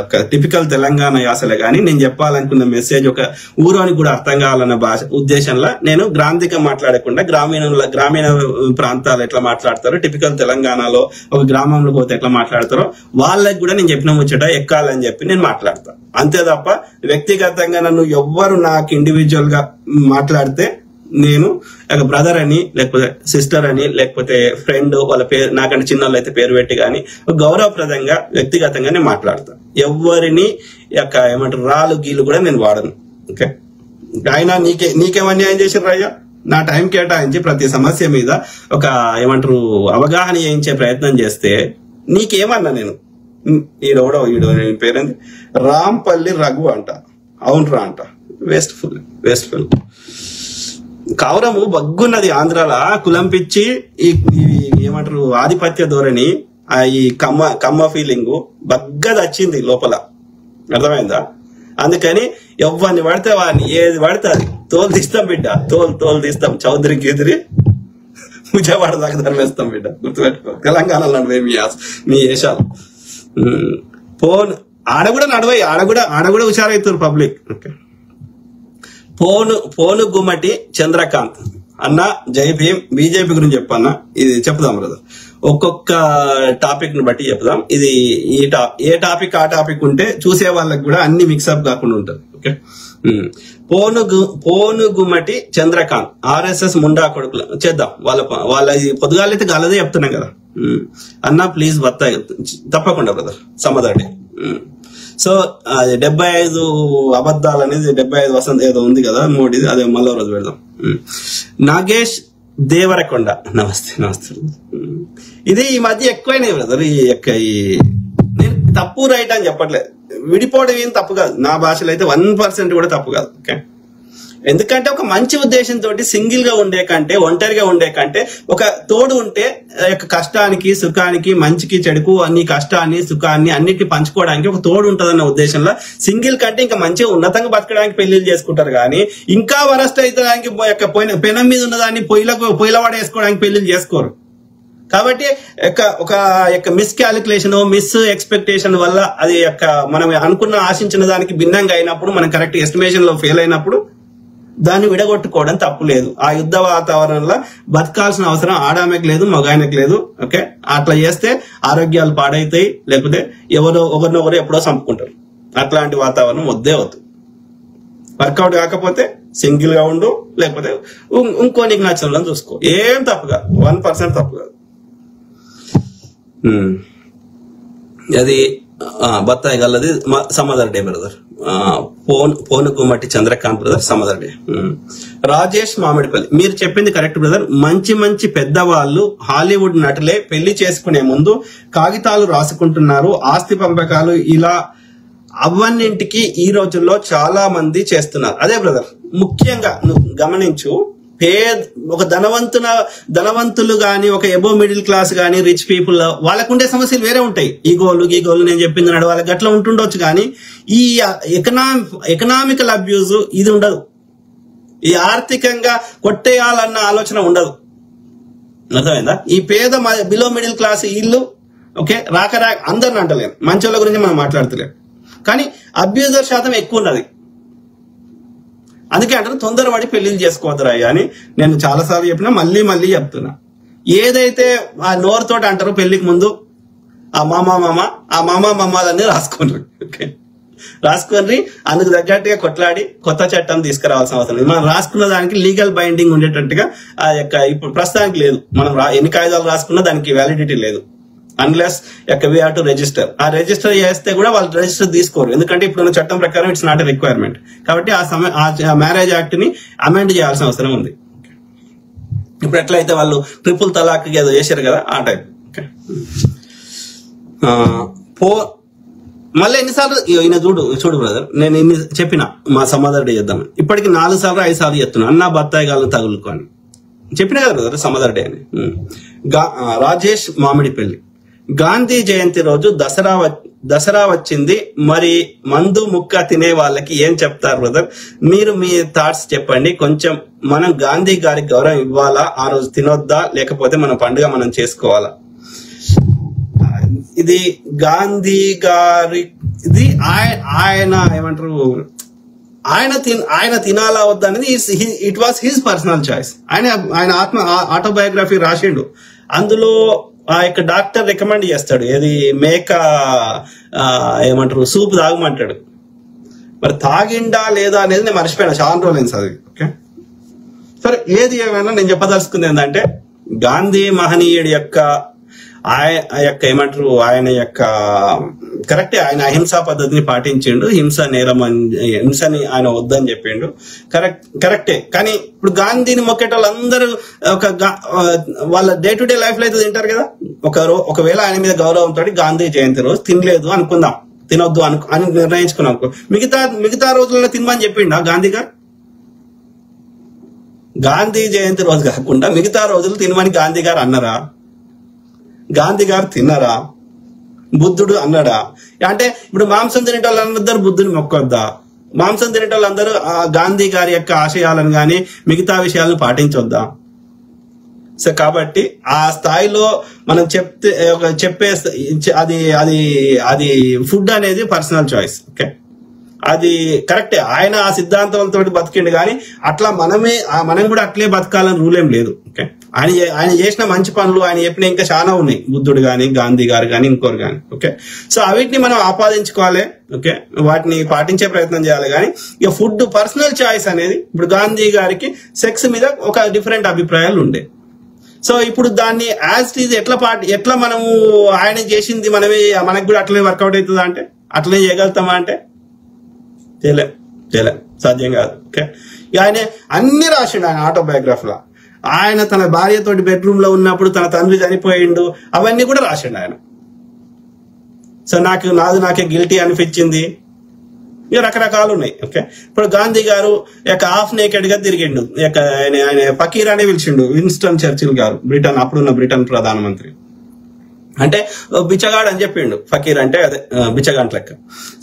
ఒక టిపికల్ తెలంగాణ యాసలే కానీ నేను చెప్పాలనుకున్న మెసేజ్ ఒక ఊరోనికి కూడా అర్థం కావాలన్న ఉద్దేశంలో నేను గ్రాంధిక మాట్లాడకుండా గ్రామీణ ప్రాంతాలు ఎట్లా మాట్లాడతారో, టిపికల్ తెలంగాణలో ఒక గ్రామంలో పోతే ఎట్లా మాట్లాడతారో వాళ్ళకి కూడా నేను చెప్పిన ముచ్చట ఎక్కాలని చెప్పి నేను మాట్లాడతా. అంతే తప్ప వ్యక్తిగతంగా నన్ను ఎవ్వరు నాకు ఇండివిజువల్ గా మాట్లాడితే నేను ఒక బ్రదర్ అని, లేకపోతే సిస్టర్ అని, లేకపోతే ఫ్రెండ్, వాళ్ళ పేరు నాకంటే చిన్న వాళ్ళు అయితే పేరు పెట్టి కానీ గౌరవప్రదంగా వ్యక్తిగతంగా నేను మాట్లాడతాను. ఎవరిని రాళ్ళు గీలు కూడా నేను వాడను. ఓకే, ఆయన నీకేం అన్యాయం చేసారు అయ్యా? నా టైం కేటాయించి ప్రతి సమస్య మీద ఒక అవగాహన చేయించే ప్రయత్నం చేస్తే నీకేమన్నా నేను ఈడో పేరేంది రాంపల్లి రఘు అంట. అవునరా అంట. వేస్ట్ఫుల్ కౌరము బగ్గున్నది. ఆంధ్రాల కులం పిచ్చి ఆధిపత్య ధోరణి ఈ కమ్మ ఫీలింగ్ బగ్గది వచ్చింది లోపల, అర్థమైందా? అందుకని ఎవరిని పడితే వాడిని ఏది పడితే అది తోలు తీస్తాం బిడ్డ, తోలు తీస్తాం. చౌదరి గీదిరి విజయవాడ దాకా ధర్మేస్తాం బిడ్డ, గుర్తుపెట్టుకో. తెలంగాణలో నడివే మీ వేషాలు. ఆడ కూడా నడవై, ఆడ కూడా హుషారవుతారు పబ్లిక్. ఓకే. పోను గుమ్మటి చంద్రకాంత్ అన్న జై భీమ్. బీజేపీ గురించి చెప్పన్న, ఇది చెప్దాం బ్రదర్. ఒక్కొక్క టాపిక్ ని బట్టి చెప్దాం. ఇది ఏ టాపిక్ ఆ టాపిక్ ఉంటే చూసే వాళ్ళకి కూడా అన్ని మిక్సప్ కాకుండా ఉంటుంది. ఓకే. పోను గుమ్మటి చంద్రకాంత్ ఆర్ఎస్ఎస్ ముండా కొడుకులు చేద్దాం. వాళ్ళ పొద్దుగాలైతే గలదే చెప్తున్నాం కదా అన్న, ప్లీజ్ బత్తాయి తప్పకుండా బ్రదర్ సమదడి. సో అది 75 అబద్ధాలు అనేది 75 వసంత ఏదో ఉంది కదా మోడీది, అదే మళ్ళీ రోజు పెడదాం. నాగేష్ దేవరకొండ నమస్తే. ఇది ఈ మధ్య ఎక్కువైనాయి బ్రదర్. నేను తప్పు రైట్ అని చెప్పట్లేదు, విడిపోవడం ఏం తప్పు కాదు. నా భాషలో అయితే 1% కూడా తప్పు కాదు. ఓకే. ఎందుకంటే ఒక మంచి ఉద్దేశంతో సింగిల్ గా ఉండే కంటే, ఒంటరిగా ఉండే కంటే ఒక తోడు ఉంటే కష్టానికి సుఖానికి మంచికి చెడుకు అన్ని కష్టాన్ని సుఖాన్ని అన్నిటిని పంచుకోవడానికి ఒక తోడు ఉంటదన్న ఉద్దేశంలో సింగిల్ కంటే ఇంకా మంచిగా ఉన్నతంగా బతకడానికి పెళ్లిళ్ళు చేసుకుంటారు. కానీ ఇంకా వరస్ట్ అయితే పెనం మీద ఉన్నదాన్ని పొయ్యిలవాడ వేసుకోవడానికి పెళ్లిళ్ళు చేసుకోరు. కాబట్టి ఒక మిస్ క్యాలిక్యులేషన్, మిస్ ఎక్స్పెక్టేషన్ వల్ల అది మనం అనుకున్న ఆశించిన దానికి భిన్నంగా అయినప్పుడు, మనం కరెక్ట్ ఎస్టిమేషన్ లో ఫెయిల్ అయినప్పుడు దాన్ని విడగొట్టుకోవడం తప్పు లేదు. ఆ యుద్ధ వాతావరణంలో బతకాల్సిన అవసరం ఆడామెకు లేదు, మగాయనకు లేదు. ఓకే. అట్లా చేస్తే ఆరోగ్యాలు పాడైతాయి, లేకపోతే ఒకరినొకరు ఎప్పుడో చంపుకుంటారు. అట్లాంటి వాతావరణం వద్దే వద్దు. వర్కౌట్ కాకపోతే సింగిల్ గా ఉండు, లేకపోతే ఇంకో నీకు నచ్చడం చూసుకో. ఏం తప్పు కాదు, 1% తప్పు కాదు. అది బత్తాయి గల్లది సమదర్ డే బ్రదర్. పోను గుమ్మటి చంద్రకాంత్ బ్రదర్ సమదర్ డే. రాజేష్ మామిడిపల్లి, మీరు చెప్పింది కరెక్ట్ బ్రదర్. మంచి పెద్దవాళ్ళు హాలీవుడ్ నటులే పెళ్లి చేసుకునే ముందు కాగితాలు రాసుకుంటున్నారు, ఆస్తి పంపకాలు ఇలా అవన్నింటికి ఈ రోజుల్లో చాలా మంది చేస్తున్నారు. అదే బ్రదర్, ముఖ్యంగా నువ్వు గమనించు, ఒక ధనవంతులు గాని, ఒక ఎబో మిడిల్ క్లాస్ గాని, రిచ్ పీపుల్ వాళ్ళకుండే సమస్యలు వేరే ఉంటాయి. ఈగోలు నేను చెప్పింది నాడు వాళ్ళకి అట్లా ఉంటుండొచ్చు. కానీ ఈ ఎకనామికల్ అబ్యూజ్ ఇది ఉండదు. ఈ ఆర్థికంగా కొట్టేయాలన్న ఆలోచన ఉండదు. అర్థమైందా? ఈ పేద బిలో మిడిల్ క్లాస్ ఇల్లు ఓకే రాక అందరిని అంటలేను, మంచి వాళ్ళ గురించి మనం మాట్లాడతలేము. కానీ అబ్యూజర్ శాతం ఎక్కువ ఉన్నది. అందుకే అంటారు తొందరపడి పెళ్లిళ్ళు చేసుకోవద్దురా అని నేను చాలా సార్లు చెప్పినా, మళ్ళీ చెప్తున్నా. ఏదైతే ఆ నోరుతోటి అంటారో పెళ్లికి ముందు ఆ మామాలన్నీ రాసుకొని రాసుకొని అందుకు తగ్గట్టుగా కొట్లాడి కొత్త చట్టం తీసుకురావాల్సిన అవసరం లేదు. మనం రాసుకున్న దానికి లీగల్ బైండింగ్ ఉండేటట్టుగా ఇప్పుడు ప్రస్తుతానికి లేదు. మనం ఎన్ని కాగితాలు రాసుకున్నా దానికి వ్యాలిడిటీ లేదు, unless we have to register. ఆ రిజిస్టర్ చేస్తే కూడా వాళ్ళు రిజిస్టర్ తీసుకోరు, ఎందుకంటే ఇప్పుడున్న చట్టం ప్రకారం ఇట్స్ నాట్ ఎ రిక్వైర్మెంట్. కాబట్టి ఆ మ్యారేజ్ యాక్ట్ ని అమెండ్ చేయాల్సిన అవసరం ఉంది. ఇప్పుడు ఎట్లయితే వాళ్ళు ట్రిపుల్ తలాక్ ఏదో చేశారు కదా ఆ టైప్. మళ్ళీ ఎన్నిసార్లు ఈయన చూడు బ్రదర్, నేను ఇన్ని చెప్పిన మా సమాధానం చేద్దాం. ఇప్పటికి 4 సార్లు 5 సార్లు చెప్తున్నా, అన్న బత్తాయి గాలను తగులుకొని చెప్పిన కదా బ్రదర్ సమాధానం డే అని. రాజేష్ మామిడిపల్లి, గాంధీ జయంతి రోజు దసరా వచ్చింది, మరి మందు ముక్క తినే వాళ్ళకి ఏం చెప్తారు బ్రదర్? మీరు మీ థాట్స్ చెప్పండి కొంచెం. మనం గాంధీ గారికి గౌరవం ఇవ్వాలా? ఆ రోజు తినొద్దా, లేకపోతే మన పండుగ మనం చేసుకోవాలా? ఇది గాంధీ గారి ఇది ఆయన ఏమంటారు, ఆయన తినాలా వద్దా అనేది it was his personal choice. ఆయన ఆటోబయోగ్రఫీ రాసిండు. అందులో ఆ యొక్క డాక్టర్ రికమెండ్ చేస్తాడు, ఏది మేక ఏమంటారు సూప్ తాగమంటాడు. మరి తాగిండా లేదా అనేది నేను మర్చిపోయినా, చాలా రోజులైంది చదివి. ఓకే సరే, ఏది ఏమైనా నేను చెప్పదలుచుకుంది ఏంటంటే, గాంధీ మహనీయుడి యొక్క ఏమంటారు ఆయన యొక్క కరెక్టే, ఆయన అహింసా పద్ధతిని పాటించిండు. హింసని ఆయన వద్దని చెప్పిండు, కరెక్టే. కానీ ఇప్పుడు గాంధీని మొక్కేట వాళ్ళందరూ వాళ్ళ డే టు డే లైఫ్ లో అయితే తింటారు కదా. ఒకవేళ ఆయన మీద గౌరవంతో గాంధీ జయంతి రోజు తినలేదు అనుకుందాం, తినొద్దు అని నిర్ణయించుకున్నాం. మిగతా రోజుల్లో తినమని చెప్పిండా గాంధీ గారు? గాంధీ జయంతి రోజు కాకుండా మిగతా రోజులు తినమని గాంధీ గారు అన్నారా? గాంధీ గారు తిన్నారా? బుద్ధుడు అన్నాడా? అంటే ఇప్పుడు మాంసం తినే వాళ్ళందరూ బుద్ధుని మొక్కొద్దా? మాంసం తినే వాళ్ళందరూ గాంధీ గారి యొక్క ఆశయాలను కానీ మిగతా విషయాలను పాటించొద్దా? సో కాబట్టి ఆ స్థాయిలో మనం చెప్పే అది అది అది ఫుడ్ అనేది పర్సనల్ చాయిస్. ఓకే, అది కరెక్టే. ఆయన ఆ సిద్ధాంతాలతో బతికిండు, కానీ అట్లా మనం కూడా అట్లే బతకాలని రూల్ ఏం లేదు. ఓకే, ఆయన చేసిన మంచి పనులు, ఆయన చెప్పిన ఇంకా చాలా ఉన్నాయి, బుద్ధుడు గాని, గాంధీ గారు కానీ, ఇంకోరు కానీ. ఓకే, సో అవిటిని మనం ఆపాదించుకోవాలి. ఓకే, వాటిని పాటించే ప్రయత్నం చేయాలి. కానీ ఇక ఫుడ్ పర్సనల్ చాయిస్ అనేది, ఇప్పుడు గాంధీ గారికి సెక్స్ మీద ఒక డిఫరెంట్ అభిప్రాయాలు ఉండే. సో ఇప్పుడు దాన్ని యాజ్ ఇట్ ఈజ్ ఎట్లా మనము ఆయన చేసింది మనకు కూడా అట్లనే వర్కౌట్ అవుతుందా అంటే, అట్లనే చేయగలుగుతామా అంటే చేయలే, సాధ్యం కాదు. ఓకే, ఆయన అన్ని రాసిండు ఆయన ఆటోబయోగ్రఫీలో. ఆయన తన భార్యతోటి బెడ్రూమ్ లో ఉన్నప్పుడు తన తండ్రి చనిపోయిండు, అవన్నీ కూడా రాసిండు ఆయన. సో నాకే గిల్టీ అనిపించింది, ఇక రకరకాలు ఉన్నాయి. ఓకే, ఇప్పుడు గాంధీ గారు హాఫ్ నేకెడ్ గా తిరిగిండు, ఆయన ఫకీర్ అని పిలిచిండు విన్స్టన్ చర్చిల్ గారు, అప్పుడున్న బ్రిటన్ ప్రధానమంత్రి. అంటే బిచ్చగాడు అని చెప్పిండు, ఫకీర్ అంటే అదే బిచ్చగాంట్ లెక్క.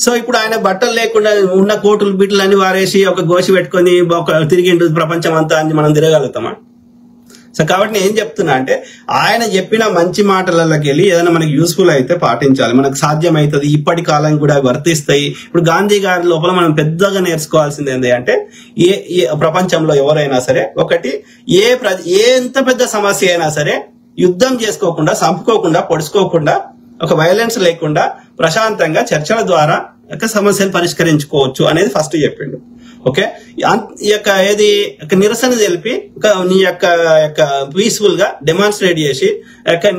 సో ఇప్పుడు ఆయన బట్టలు లేకుండా ఉన్న కోటులు బిడ్డలు అన్ని వారేసి ఒక గోసి పెట్టుకొని తిరిగిండు ప్రపంచం అంతా అని మనం తిరగలుగుతామా? సో కాబట్టి నేను ఏం చెప్తున్నా అంటే, ఆయన చెప్పిన మంచి మాటలకి వెళ్ళి ఏదైనా మనకి యూస్ఫుల్ అయితే పాటించాలి, మనకు సాధ్యం అవుతుంది, ఇప్పటి కాలం కూడా వర్తిస్తాయి. ఇప్పుడు గాంధీ గారి లోపల మనం పెద్దగా నేర్చుకోవాల్సింది ఏంటి అంటే, ఏ ప్రపంచంలో ఎవరైనా సరే ఒకటి ఎంత పెద్ద సమస్య అయినా సరే యుద్ధం చేసుకోకుండా, చంపుకోకుండా, పొడుచుకోకుండా, ఒక వైలెన్స్ లేకుండా ప్రశాంతంగా చర్చల ద్వారా సమస్యను పరిష్కరించుకోవచ్చు అనేది ఫస్ట్ చెప్పిండు. ఓకే, ఈ యొక్క నిరసన తెలిపి నీ యొక్క పీస్ఫుల్ గా డెమాన్స్ట్రేట్ చేసి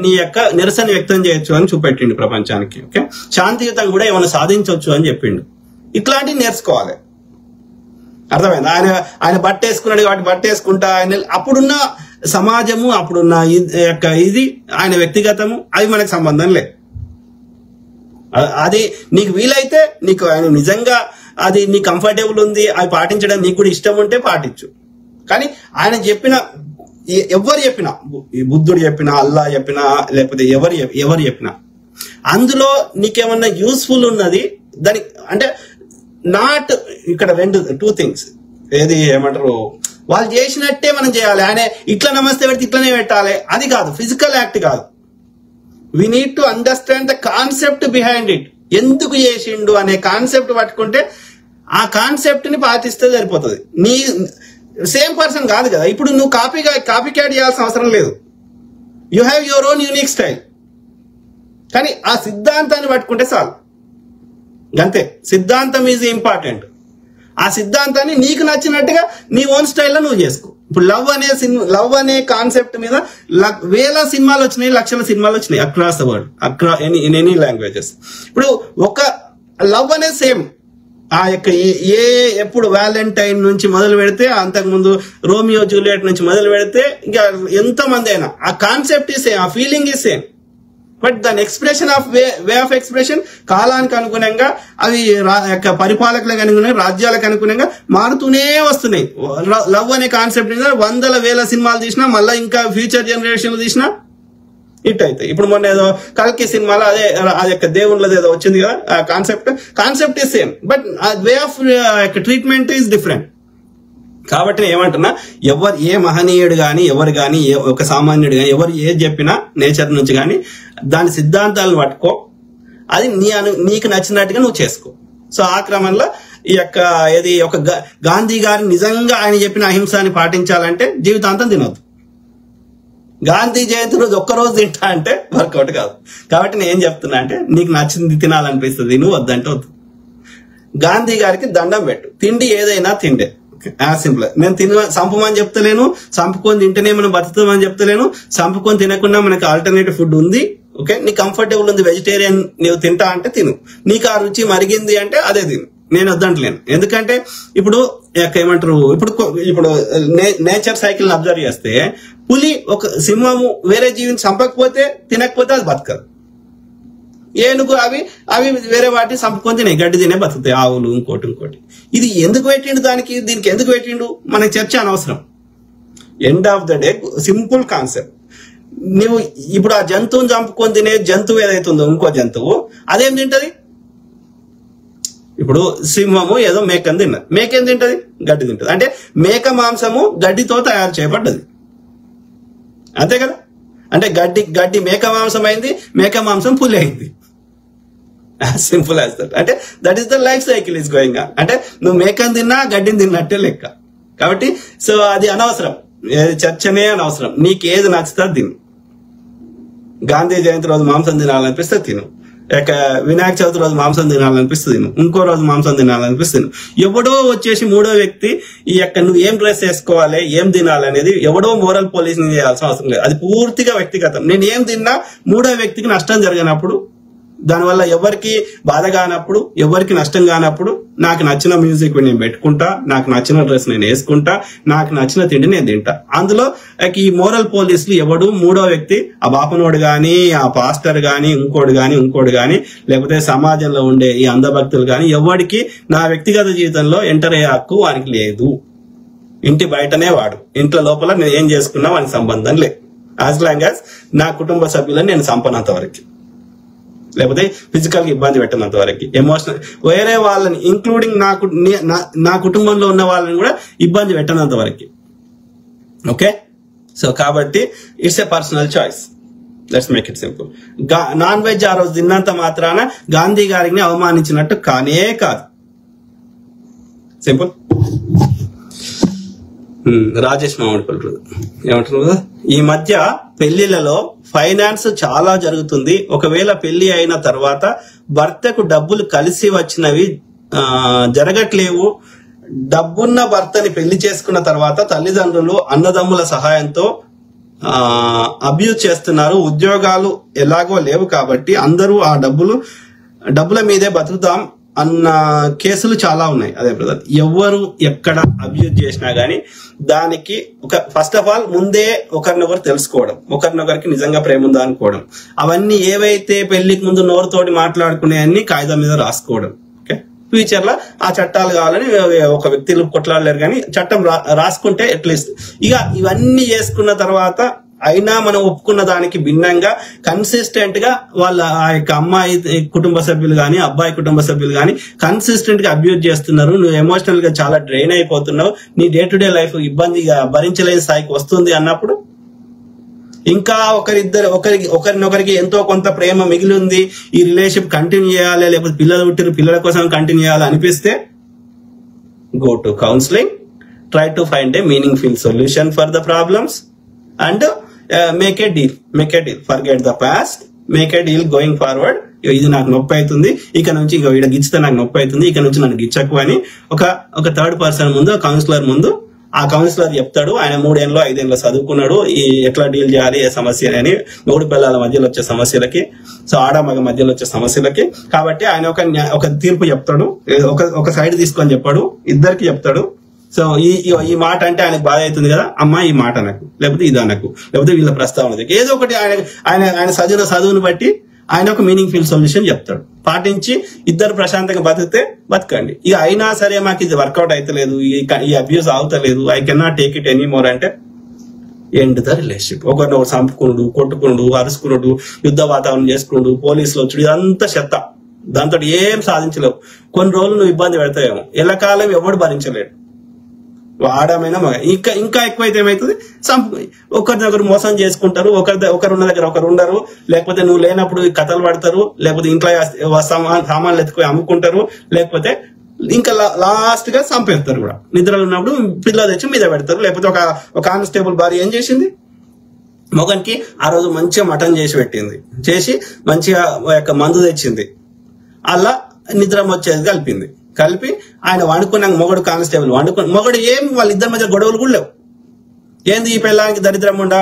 నీ యొక్క నిరసన వ్యక్తం చేయొచ్చు అని చూపెట్టిండు ప్రపంచానికి. ఓకే, శాంతియుతంగా కూడా ఏమైనా సాధించవచ్చు అని చెప్పిండు. ఇట్లాంటివి నేర్చుకోవాలి, అర్థమైంది? ఆయన బట్టేసుకున్నాడు కాబట్టి బట్టేసుకుంటా, ఆయన అప్పుడున్న సమాజము, అప్పుడున్న ఇది ఆయన వ్యక్తిగతము, అవి మనకు సంబంధం లేదు. అది నీకు వీలైతే, నీకు ఆయన నిజంగా అది నీ కంఫర్టబుల్ ఉంది, అవి పాటించడం నీకు కూడా ఇష్టం ఉంటే పాటించు. కానీ ఆయన చెప్పిన ఎవరు చెప్పినా, బుద్ధుడు చెప్పినా, అల్లా చెప్పినా, లేకపోతే ఎవరు చెప్పినా అందులో నీకేమన్నా యూస్ఫుల్ ఉన్నది దానికి అంటే నాట్ ఇక్కడ టూ థింగ్స్ ఏమంటారు, వాళ్ళు చేసినట్టే మనం చేయాలి. ఆయన ఇట్లా నమస్తే పెడితే ఇట్లనే పెట్టాలి, అది కాదు. ఫిజికల్ యాక్ట్ కాదు. We need to understand the concept behind it. ఎందుకు చేసిండు అనే కాన్సెప్ట్ పట్టుకుంటే ఆ కాన్సెప్ట్ ని పాటిస్తే సరిపోతుంది. నీ సేమ్ పర్సన్ కాదు కదా, ఇప్పుడు నువ్వు కాపీ క్యాట్ చేయాల్సిన అవసరం లేదు. You have your own unique style. కానీ ఆ సిద్ధాంతాన్ని పట్టుకుంటే చాలు, అంతే. సిద్ధాంతం ఈజ్ ఇంపార్టెంట్. ఆ సిద్ధాంతాన్ని నీకు నచ్చినట్టుగా నీ ఓన్ స్టైల్లో నువ్వు చేసుకో. ఇప్పుడు లవ్ అనే కాన్సెప్ట్ మీద వేల సినిమాలు వచ్చినాయి, లక్షల సినిమాలు వచ్చినాయి across the world, in any languages. ఇప్పుడు ఒక లవ్ అనేది సేమ్. ఆ యొక్క ఎప్పుడు వ్యాలంటైన్ నుంచి మొదలు పెడితే, అంతకుముందు రోమియో జూలియట్ నుంచి మొదలు పెడితే, ఇంకా ఎంతో మంది అయినా ఆ కాన్సెప్ట్ ఈ సేమ్, ఆ ఫీలింగ్ ఈ సేమ్. బట్ దాని expression of way of expression కాలానికి అనుగుణంగా, అవి పరిపాలకులకు అనుగుణంగా, రాజ్యాలకు అనుగుణంగా మారుతూనే వస్తున్నాయి. లవ్ అనే కాన్సెప్ట్ మీద వందల వేల సినిమాలు తీసినా, మళ్ళీ ఇంకా ఫ్యూచర్ జనరేషన్ తీసినా హిట్ అవుతాయి. ఇప్పుడు మొన్న ఏదో కల్కి సినిమాలో అది యొక్క దేవుళ్ళది ఏదో వచ్చింది కదా, concept is same, but way of treatment is different. కాబట్టి నేను ఏమంటున్నా, ఏ మహనీయుడు గాని, ఎవరు గాని, ఒక సామాన్యుడు గాని, ఎవరు ఏది చెప్పినా నేచర్ నుంచి గాని దాని సిద్ధాంతాలను పట్టుకో, అది నీకు నచ్చినట్టుగా నువ్వు చేసుకో. సో ఆ క్రమంలో ఈ యొక్క ఒక గాంధీ గారి నిజంగా ఆయన చెప్పిన అహింసాన్ని పాటించాలంటే జీవితాంతం తినొద్దు. గాంధీ జయంతి రోజు ఒక్కరోజు తింటా అంటే వర్కౌట్ కాదు. కాబట్టి నేను ఏం చెప్తున్నా అంటే, నీకు నచ్చింది తినాలనిపిస్తుంది, నువ్వు వద్దంటే వద్దు. గాంధీ గారికి దండం పెట్టు, తిండి ఏదైనా తిండే, సింపుల్. నేను చంపమని చెప్తలేను, చంపుకొని తింటేనే మనం బతుకుతామని చెప్తలేను, చంపుకొని తినకుండా మనకి ఆల్టర్నేటివ్ ఫుడ్ ఉంది. ఓకే, నీకు కంఫర్టబుల్ ఉంది, వెజిటేరియన్ నువ్వు తింటా అంటే తిను, నీకు ఆ రుచి మరిగింది అంటే అదే తిను, నేను వద్దంటలేను. ఎందుకంటే ఇప్పుడు ఏమంటారు, ఇప్పుడు నేచర్ సైకిల్ అబ్జర్వ్ చేస్తే, పులి ఒక సింహము వేరే జీవిని చంపకపోతే, తినకపోతే అది బతకదు. ఏనుగు అవి వేరే వాటిని చంపుకొని తినే, గడ్డి తినే బతుకుతాయి, ఆవులు ఇంకోటి. ఇది ఎందుకు పెట్టిండు, దీనికి ఎందుకు పెట్టిండు మనకి చర్చ అనవసరం. End of the day simple concept, నువ్వు ఇప్పుడు ఆ జంతువుని చంపుకొని తినే జంతువు ఏదైతుందో ఇంకో జంతువు అదేం తింటది? ఇప్పుడు సింహము ఏదో మేకని తిన్నది, మేకేం తింటది? గడ్డి తింటది. అంటే మేక మాంసము గడ్డితో తయారు చేయబడ్డది, అంతే కదా? అంటే గడ్డి మేక మాంసం అయింది, మేక మాంసం పులి అయింది. Simple as that. అంటే that is the life cycle is going on. అంటే నువ్వు మేకని తిన్నా గడ్డిని తిన్నట్టే లెక్క. కాబట్టి సో అది అనవసరం, చర్చనే అనవసరం. నీకు ఏది నచ్చుతా తిను. గాంధీ జయంతి రోజు మాంసం తినాలనిపిస్తే తిను, వినాయక చవితి రోజు మాంసం తినాలనిపిస్తుంది, ఇంకో రోజు మాంసం తినాలనిపిస్తుంది. ఎవడో వచ్చేసి మూడో వ్యక్తి ఈ యొక్క నువ్వు ఏం డ్రెస్ వేసుకోవాలి, ఏం తినాలి అనేది ఎవడో మోరల్ పోలీసింగ్ చేయాల్సిన అవసరం లేదు. అది పూర్తిగా వ్యక్తిగతం. నేను ఏం తిన్నా మూడో వ్యక్తికి నష్టం జరిగినప్పుడు, దానివల్ల ఎవరికి బాధ కానప్పుడు, ఎవరికి నష్టం కానప్పుడు నాకు నచ్చిన మ్యూజిక్ నేను పెట్టుకుంటా, నాకు నచ్చిన డ్రెస్ నేను వేసుకుంటా, నాకు నచ్చిన తిండి నేను తింటా. అందులో ఈ మోరల్ పోలీసులు ఎవడు మూడో వ్యక్తి, ఆ బాపనోడు గాని, ఆ పాస్టర్ గాని, ఇంకోటి గాని లేకపోతే సమాజంలో ఉండే ఈ అంధభక్తులు గాని ఎవరికి నా వ్యక్తిగత జీవితంలో ఎంటర్ అయ్యే హక్కు వానికి లేదు. ఇంటి బయటనే వాడు, ఇంట్లో లోపల నేను ఏం చేసుకున్నా వానికి సంబంధం లేదు. యాజ్ లాంగ్ యాజ్ నా కుటుంబ సభ్యులను నేను సంపన్నంత వరకు, లేకపోతే ఫిజికల్ గా ఇబ్బంది పెట్టినంత వరకు, ఎమోషనల్ వేరే వాళ్ళని ఇంక్లూడింగ్ నా కుటుంబంలో ఉన్న వాళ్ళని కూడా ఇబ్బంది పెట్టినంత వరకు. ఓకే, సో కాబట్టి it's a personal choice. Let's make it simple. Non veg ఆ రోజు తిన్నంత మాత్రాన గాంధీ గారిని అవమానించినట్టు కానే కాదు. సింపుల్. రాజేష్ మామిడిపల్లి ఏమంటారు, ఈ మధ్య పెళ్లిలలో ఫైనాన్స్ చాలా జరుగుతుంది. ఒకవేళ పెళ్లి అయిన తర్వాత భర్తకు డబ్బులు కలిసి వచ్చినవి జరగట్లేవు. డబ్బున్న భర్తని పెళ్లి చేసుకున్న తర్వాత తల్లిదండ్రులు అన్నదమ్ముల సహాయంతో అబ్యూజ్ చేస్తున్నారు. ఉద్యోగాలు ఎలాగో లేవు కాబట్టి అందరూ ఆ డబ్బుల మీదే బతుకుతాం అన్న కేసులు చాలా ఉన్నాయి. అదే బ్రదర్, ఎవరు ఎక్కడ అబ్యూజ్ చేసినా గానీ దానికి ఫస్ట్ ఆఫ్ ఆల్ ముందే ఒకరినొకరు తెలుసుకోవడం, ఒకరినొకరికి నిజంగా ప్రేమ ఉందా అనుకోవడం, అవన్నీ ఏవైతే పెళ్లికి ముందు నోరుతోటి మాట్లాడుకునే అన్ని కాగితం మీద రాసుకోవడం. ఓకే, ఫ్యూచర్ లో ఆ చట్టాలు కావాలని ఒక వ్యక్తులు కొట్లాడలేరు కానీ చట్టం రాసుకుంటే అట్లీస్ట్ ఇక ఇవన్నీ చేసుకున్న తర్వాత అయినా మనం ఒప్పుకున్న దానికి భిన్నంగా కన్సిస్టెంట్ గా వాళ్ళ ఆ యొక్క అమ్మాయి కుటుంబ సభ్యులు గాని, అబ్బాయి కుటుంబ సభ్యులు గాని కన్సిస్టెంట్ గా అబ్యూజ్ చేస్తున్నారు. నువ్వు ఎమోషనల్ గా చాలా డ్రైన్ అయిపోతున్నావు, నీ డే టు డే లైఫ్ ఇబ్బందిగా భరించలేని స్థాయికి వస్తుంది అన్నప్పుడు, ఇంకా ఒకరినొకరికి ఎంతో కొంత ప్రేమ మిగిలి ఉంది, ఈ రిలేషన్షిప్ కంటిన్యూ చేయాలి, లేకపోతే పిల్లలు పుట్టిన పిల్లల కోసం కంటిన్యూ చేయాలి అనిపిస్తే go to counselling, try to find a meaningful solution for the problems and make a deal. Forget the past, make a deal going forward. ఇది నాకు నొప్పి అవుతుంది, ఇక నుంచి ఇక గిచ్చితే నాకు నొప్పి అవుతుంది, ఇక నుంచి నన్ను గిచ్చకు అని ఒక థర్డ్ పర్సన్ ముందు, కౌన్సిలర్ ముందు ఆ కౌన్సిలర్ చెప్తాడు. ఆయన 3 ఏళ్ళు 5 ఏళ్ళు చదువుకున్నాడు, ఈ ఎట్లా డీల్ చేయాలి ఏ సమస్య అని, మూడు పిల్లల మధ్యలో వచ్చే సమస్యలకి, సో ఆడమగ మధ్యలో వచ్చే సమస్యలకి. కాబట్టి ఆయన ఒక తీర్పు చెప్తాడు, ఒక సైడ్ తీసుకొని చెప్పాడు, ఇద్దరికి చెప్తాడు. సో ఈ మాట అంటే ఆయనకు బాధ అవుతుంది కదా, అమ్మ ఈ మాట నాకు, లేకపోతే ఇది అనకు, లేకపోతే వీళ్ళ ప్రస్తావన ఏదో ఒకటి ఆయన చదువును బట్టి ఆయన ఒక మీనింగ్ఫుల్ సొల్యూషన్ చెప్తాడు. పాటించి ఇద్దరు ప్రశాంతంగా బతకండి. ఇక అయినా సరే మాకు ఇది వర్కౌట్ అవుతలేదు, ఈ అబ్యూస్ అవుతలేదు, I cannot take it any more అంటే ఎండ్ ద రిలేషన్షిప్. ఒకరినొకరు చంపుకున్నాడు, కొట్టుకున్నాడు, అరుసుకున్నాడు, యుద్ధ వాతావరణం చేసుకున్నాడు, పోలీసులు వచ్చుడు, ఇదంతా చెత్త. దాంతో ఏం సాధించలేవు. కొన్ని రోజులు నువ్వు ఇబ్బంది పెడతావేమో, ఎల్లకాలం ఎవడు భరించలేడు. ఆడమైనా ఇంకా ఎక్కువైతే ఏమవుతుంది, ఒకరినొకరు మోసం చేసుకుంటారు, ఒకరున్న దగ్గర ఒకరు ఉండరు, లేకపోతే నువ్వు లేనప్పుడు కథలు పడతారు, లేకపోతే ఇంట్లో సామాన్లు ఎత్తుకొని అమ్ముకుంటారు, లేకపోతే ఇంకా లాస్ట్ గా చంపేస్తారు కూడా. నిద్రలు ఉన్నప్పుడు పిల్లలు తెచ్చి మీద పెడతారు. లేకపోతే ఒక కానిస్టేబుల్ భార్య ఏం చేసింది, మొగనికి ఆ రోజు మంచిగా మటన్ చేసి పెట్టింది, చేసి మంచిగా మందు తెచ్చింది, అలా నిద్ర వచ్చేది కలిపి ఆయన వండుకున్నాక మొగడు కానిస్టేబుల్ మొగడు ఏం వాళ్ళిద్దరి మధ్య గొడవలు కూడా లేవు. ఏంది ఈ పిల్లానికి దరిద్రం ఉండా,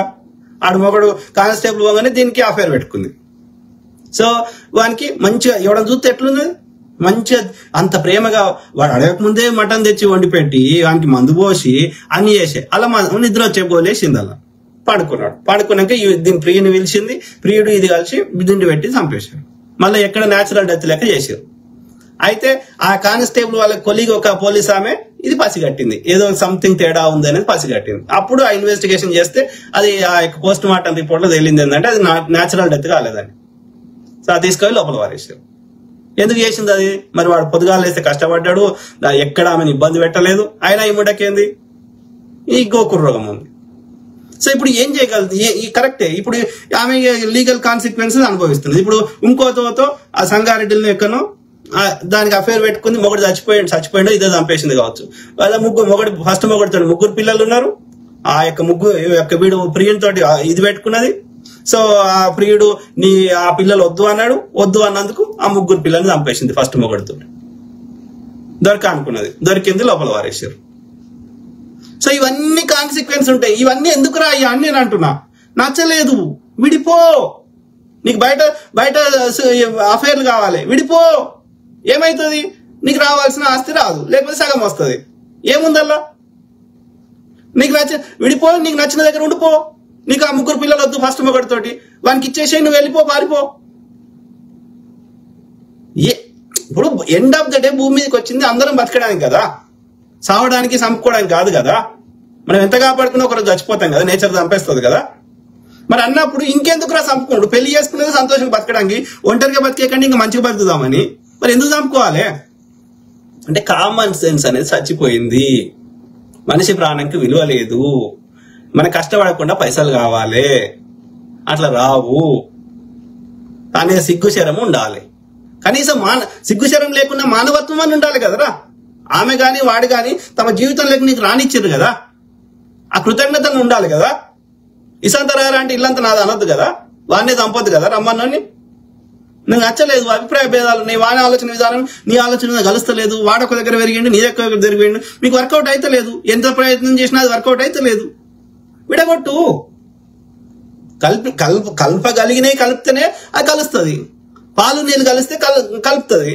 ఆడు మొగడు కానిస్టేబుల్ పోగానే దీనికి అఫైర్ పెట్టుకుంది. సో వానికి మంచిగా ఎవడని చూస్తే ఎట్లుంది, మంచిగా అంత ప్రేమగా వాడు అడగకముందే మటన్ తెచ్చి వండి పెట్టి వానికి మందు పోసి అన్ని చేసే అలా నిద్ర వచ్చే పోలేసింది. అలా పడుకున్నాక దీని ప్రియుని పిలిచింది, ప్రియుడు ఇది కలిసి దీన్ని పెట్టి చంపేశారు. మళ్ళీ ఎక్కడ న్యాచురల్ డెత్ లెక్క చేశారు. అయితే ఆ కానిస్టేబుల్ వాళ్ళ కొలీగ్ ఒక పోలీస్ ఆమె ఇది పసిగట్టింది, ఏదో సంథింగ్ తేడా ఉంది అనేది పసిగట్టింది. అప్పుడు ఆ ఇన్వెస్టిగేషన్ చేస్తే అది ఆ యొక్క పోస్ట్ మార్టం రిపోర్ట్ లో తేలింది ఏంటంటే అది న్యాచురల్ డెత్ కాలేదని. సో అది తీసుకొని లోపల వారేసారు. ఎందుకు చేసింది అది? మరి వాడు పొద్దుగాలు వేస్తే కష్టపడ్డాడు, ఎక్కడ ఆమెను ఇబ్బంది పెట్టలేదు, అయినా ఈ ముడకేంది ఈ గోకుర్ రోగం ఉంది. సో ఇప్పుడు ఏం చేయగలదు? కరెక్టే, ఇప్పుడు ఆమె లీగల్ కాన్సిక్వెన్సెస్ అనుభవిస్తుంది. ఇప్పుడు ఇంకోతో ఆ సంగారెడ్డిలో ఎక్కనో దానికి అఫేర్ పెట్టుకుంది, మొగుడు చచ్చిపోయిండో ఇదే చంపేసింది కావచ్చు. వాళ్ళ ఫస్ట్ మొగుడుతో 3 పిల్లలు ఉన్నారు. ఆ యొక్క వీడు ప్రియుని తోటి ఇది పెట్టుకున్నది. సో ఆ ప్రియుడు ఆ పిల్లలు వద్దు అన్నందుకు ఆ 3 పిల్లల్ని చంపేసింది ఫస్ట్ మొగుడుతో. అనుకున్నది దొరికింది, లోపల వారేసారు. సో ఇవన్నీ కాన్సిక్వెన్స్ ఉంటాయి. ఇవన్నీ ఎందుకురా ఇవన్నీ నేను అంటున్నా, నచ్చలేదు విడిపో, నీకు బయట అఫేర్లు కావాలి విడిపో, ఏమైతుంది? నీకు రావాల్సిన ఆస్తి రాదు, లేకపోతే సగం వస్తుంది. ఏముందల్లా? నీకు విడిపో, నీకు నచ్చిన దగ్గర ఉండిపో. నీకు ఆ 3 పిల్లలు వద్దు ఫస్ట్ మొగడితోటి, వానికి ఇచ్చేసి నువ్వు వెళ్ళిపో, పారిపో. ఇప్పుడు ఎండ్ ఆఫ్ ద డే భూమి మీదకి వచ్చింది అందరం బతకడానికి కదా, సావడానికి చంపుకోవడానికి కాదు కదా. మనం ఎంత కాపాడుకున్నా ఒకరోజు చచ్చిపోతాం కదా, నేచర్ చంపేస్తుంది కదా. మరి అన్నప్పుడు ఇంకెందుకురా చంపుకోండు? పెళ్లి చేసుకునేది సంతోషంగా బతకడానికి, ఒంటరిగా బతికేకండి ఇంకా మంచిగా బతుకుదామని. మరి ఎందుకు చంపుకోవాలి? అంటే కామన్ సెన్స్ అనేది చచ్చిపోయింది. మనిషి ప్రాణానికి విలువ లేదు. మన కష్టపడకుండా పైసలు కావాలి, అట్లా రావు అనే సిగ్గుశరం ఉండాలి. కనీసం సిగ్గుశరం లేకుండా మానవత్వం అని ఉండాలి కదరా. ఆమె గాని వాడు గాని తమ జీవితంలోకి నీకు రానిచ్చారు కదా, ఆ కృతజ్ఞతను ఉండాలి కదా. ఇసంతరారా అంటే ఇల్లంతా నాది అనొద్దు కదా, వాడినే చంపొద్దు కదా రమ్మన్నోని. నాకు నచ్చలేదు, అభిప్రాయ భేదాలు ఉన్నాయి, వాడి ఆలోచన విధానం నీ ఆలోచన కలుస్తలేదు, వాడొక దగ్గర పెరిగిండు, నీ దగ్గర పెరిగిండు, మీకు వర్కౌట్ అయితే లేదు. ఎంత ప్రయత్నం చేసినా అది వర్కౌట్ అయితే లేదు. విడగొట్టు. కలపగలిగినవి కలిపితేనే అది కలుస్తుంది. పాలు నీళ్ళు కలిస్తే కలుపుతుంది,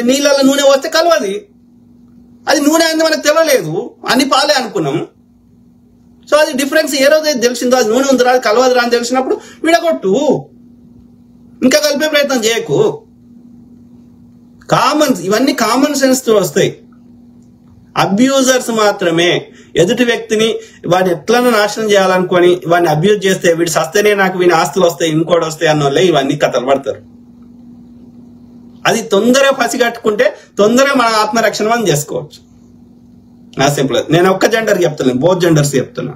నీళ్ళలో నూనె పోస్తే కలవది. అది నూనె అనేది మనకు తెలియలేదు, అన్ని పాలే అనుకున్నాం. సో అది డిఫరెన్స్ ఏ రోజు అయితే తెలిసిందో, అది నూనె ఉందిరా అది కలవదురా అని తెలిసినప్పుడు విడగొట్టు, ఇంకా కలిపే ప్రయత్నం చేయకు. ఇవన్నీ కామన్ సెన్స్ తో వస్తాయి. అబ్యూజర్స్ మాత్రమే ఎదుటి వ్యక్తిని వాడిని ఎట్లనో నాశనం చేయాలనుకొని వాడిని అబ్యూజ్ చేస్తే, వీడు సస్తేనే నాకు వీని ఆస్తులు వస్తాయి, ఇంకోటి వస్తాయి అన్న వాళ్ళే ఇవన్నీ కథలు పడతారు. అది తొందరగా పసిగట్టుకుంటే తొందరగా మన ఆత్మరక్షణ మనం చేసుకోవచ్చు. నా సింపుల్. నేను ఒక్క జెండర్ చెప్తున్నాను, బోత్ జెండర్స్ చెప్తున్నా.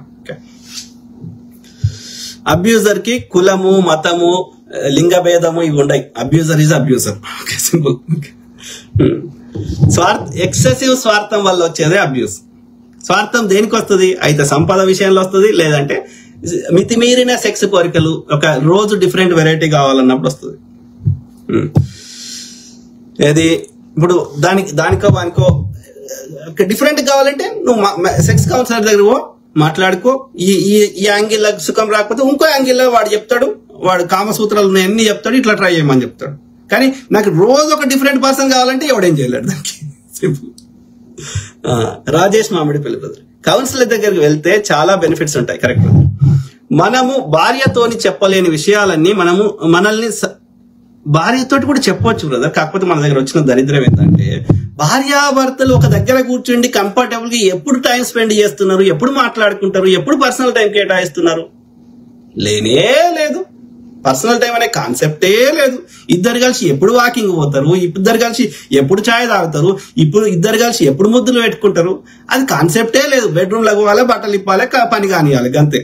అబ్యూజర్ కి కులము, మతము, లింగ భేదము ఇవి ఉండయి. Abuser is abuser. Okay, simple. Excessive స్వార్థం వల్ల వచ్చేదే అబ్యూస్. స్వార్థం దేనికి వస్తుంది? అయితే సంపద విషయంలో వస్తుంది, లేదంటే మితిమీరిన సెక్స్ కోరికలు, ఒక రోజు డిఫరెంట్ వెరైటీ కావాలన్నప్పుడు వస్తుంది. ఏది ఇప్పుడు దానికో డిఫరెంట్ కావాలంటే నువ్వు సెక్స్ కౌన్సిలర్ దగ్గర మాట్లాడుకో. ఈ యాంగిల్ సుఖం రాకపోతే ఇంకో యాంగిల్లో వాడు చెప్తాడు, వాడు కామసూత్రాలు ఉన్నాయన్నీ చెప్తాడు, ఇట్లా ట్రై చేయమని చెప్తాడు. కానీ నాకు రోజు ఒక డిఫరెంట్ పర్సన్ కావాలంటే ఎవడేం చేయలేడు దానికి. Simple. Rajesh Mamidipalli brother, councillor దగ్గరికి వెళ్తే చాలా బెనిఫిట్స్ ఉంటాయి. కరెక్ట్. మనము భార్యతోని చెప్పలేని విషయాలన్నీ మనల్ని భార్యతోటి కూడా చెప్పవచ్చు బ్రదర్. కాకపోతే మన దగ్గర వచ్చిన దరిద్రం ఏంటంటే, భార్యాభర్తలు ఒక దగ్గర కూర్చుండి కంఫర్టబుల్ గా ఎప్పుడు టైం స్పెండ్ చేస్తున్నారు, ఎప్పుడు మాట్లాడుకుంటారు, ఎప్పుడు పర్సనల్ టైం కేటాయిస్తున్నారు? లేనే లేదు. పర్సనల్ టైం అనే కాన్సెప్టే లేదు. ఇద్దరు కలిసి ఎప్పుడు వాకింగ్ పోతారు, ఇద్దరు కలిసి ఎప్పుడు ఛాయ్ తాగుతారు, ఇద్దరు కలిసి ఎప్పుడు ముద్దులు పెట్టుకుంటారు, అది కాన్సెప్టే లేదు. బెడ్రూమ్ లగవాలి, బట్టలు ఇప్పాలి, పని కానియాలి, గంతే.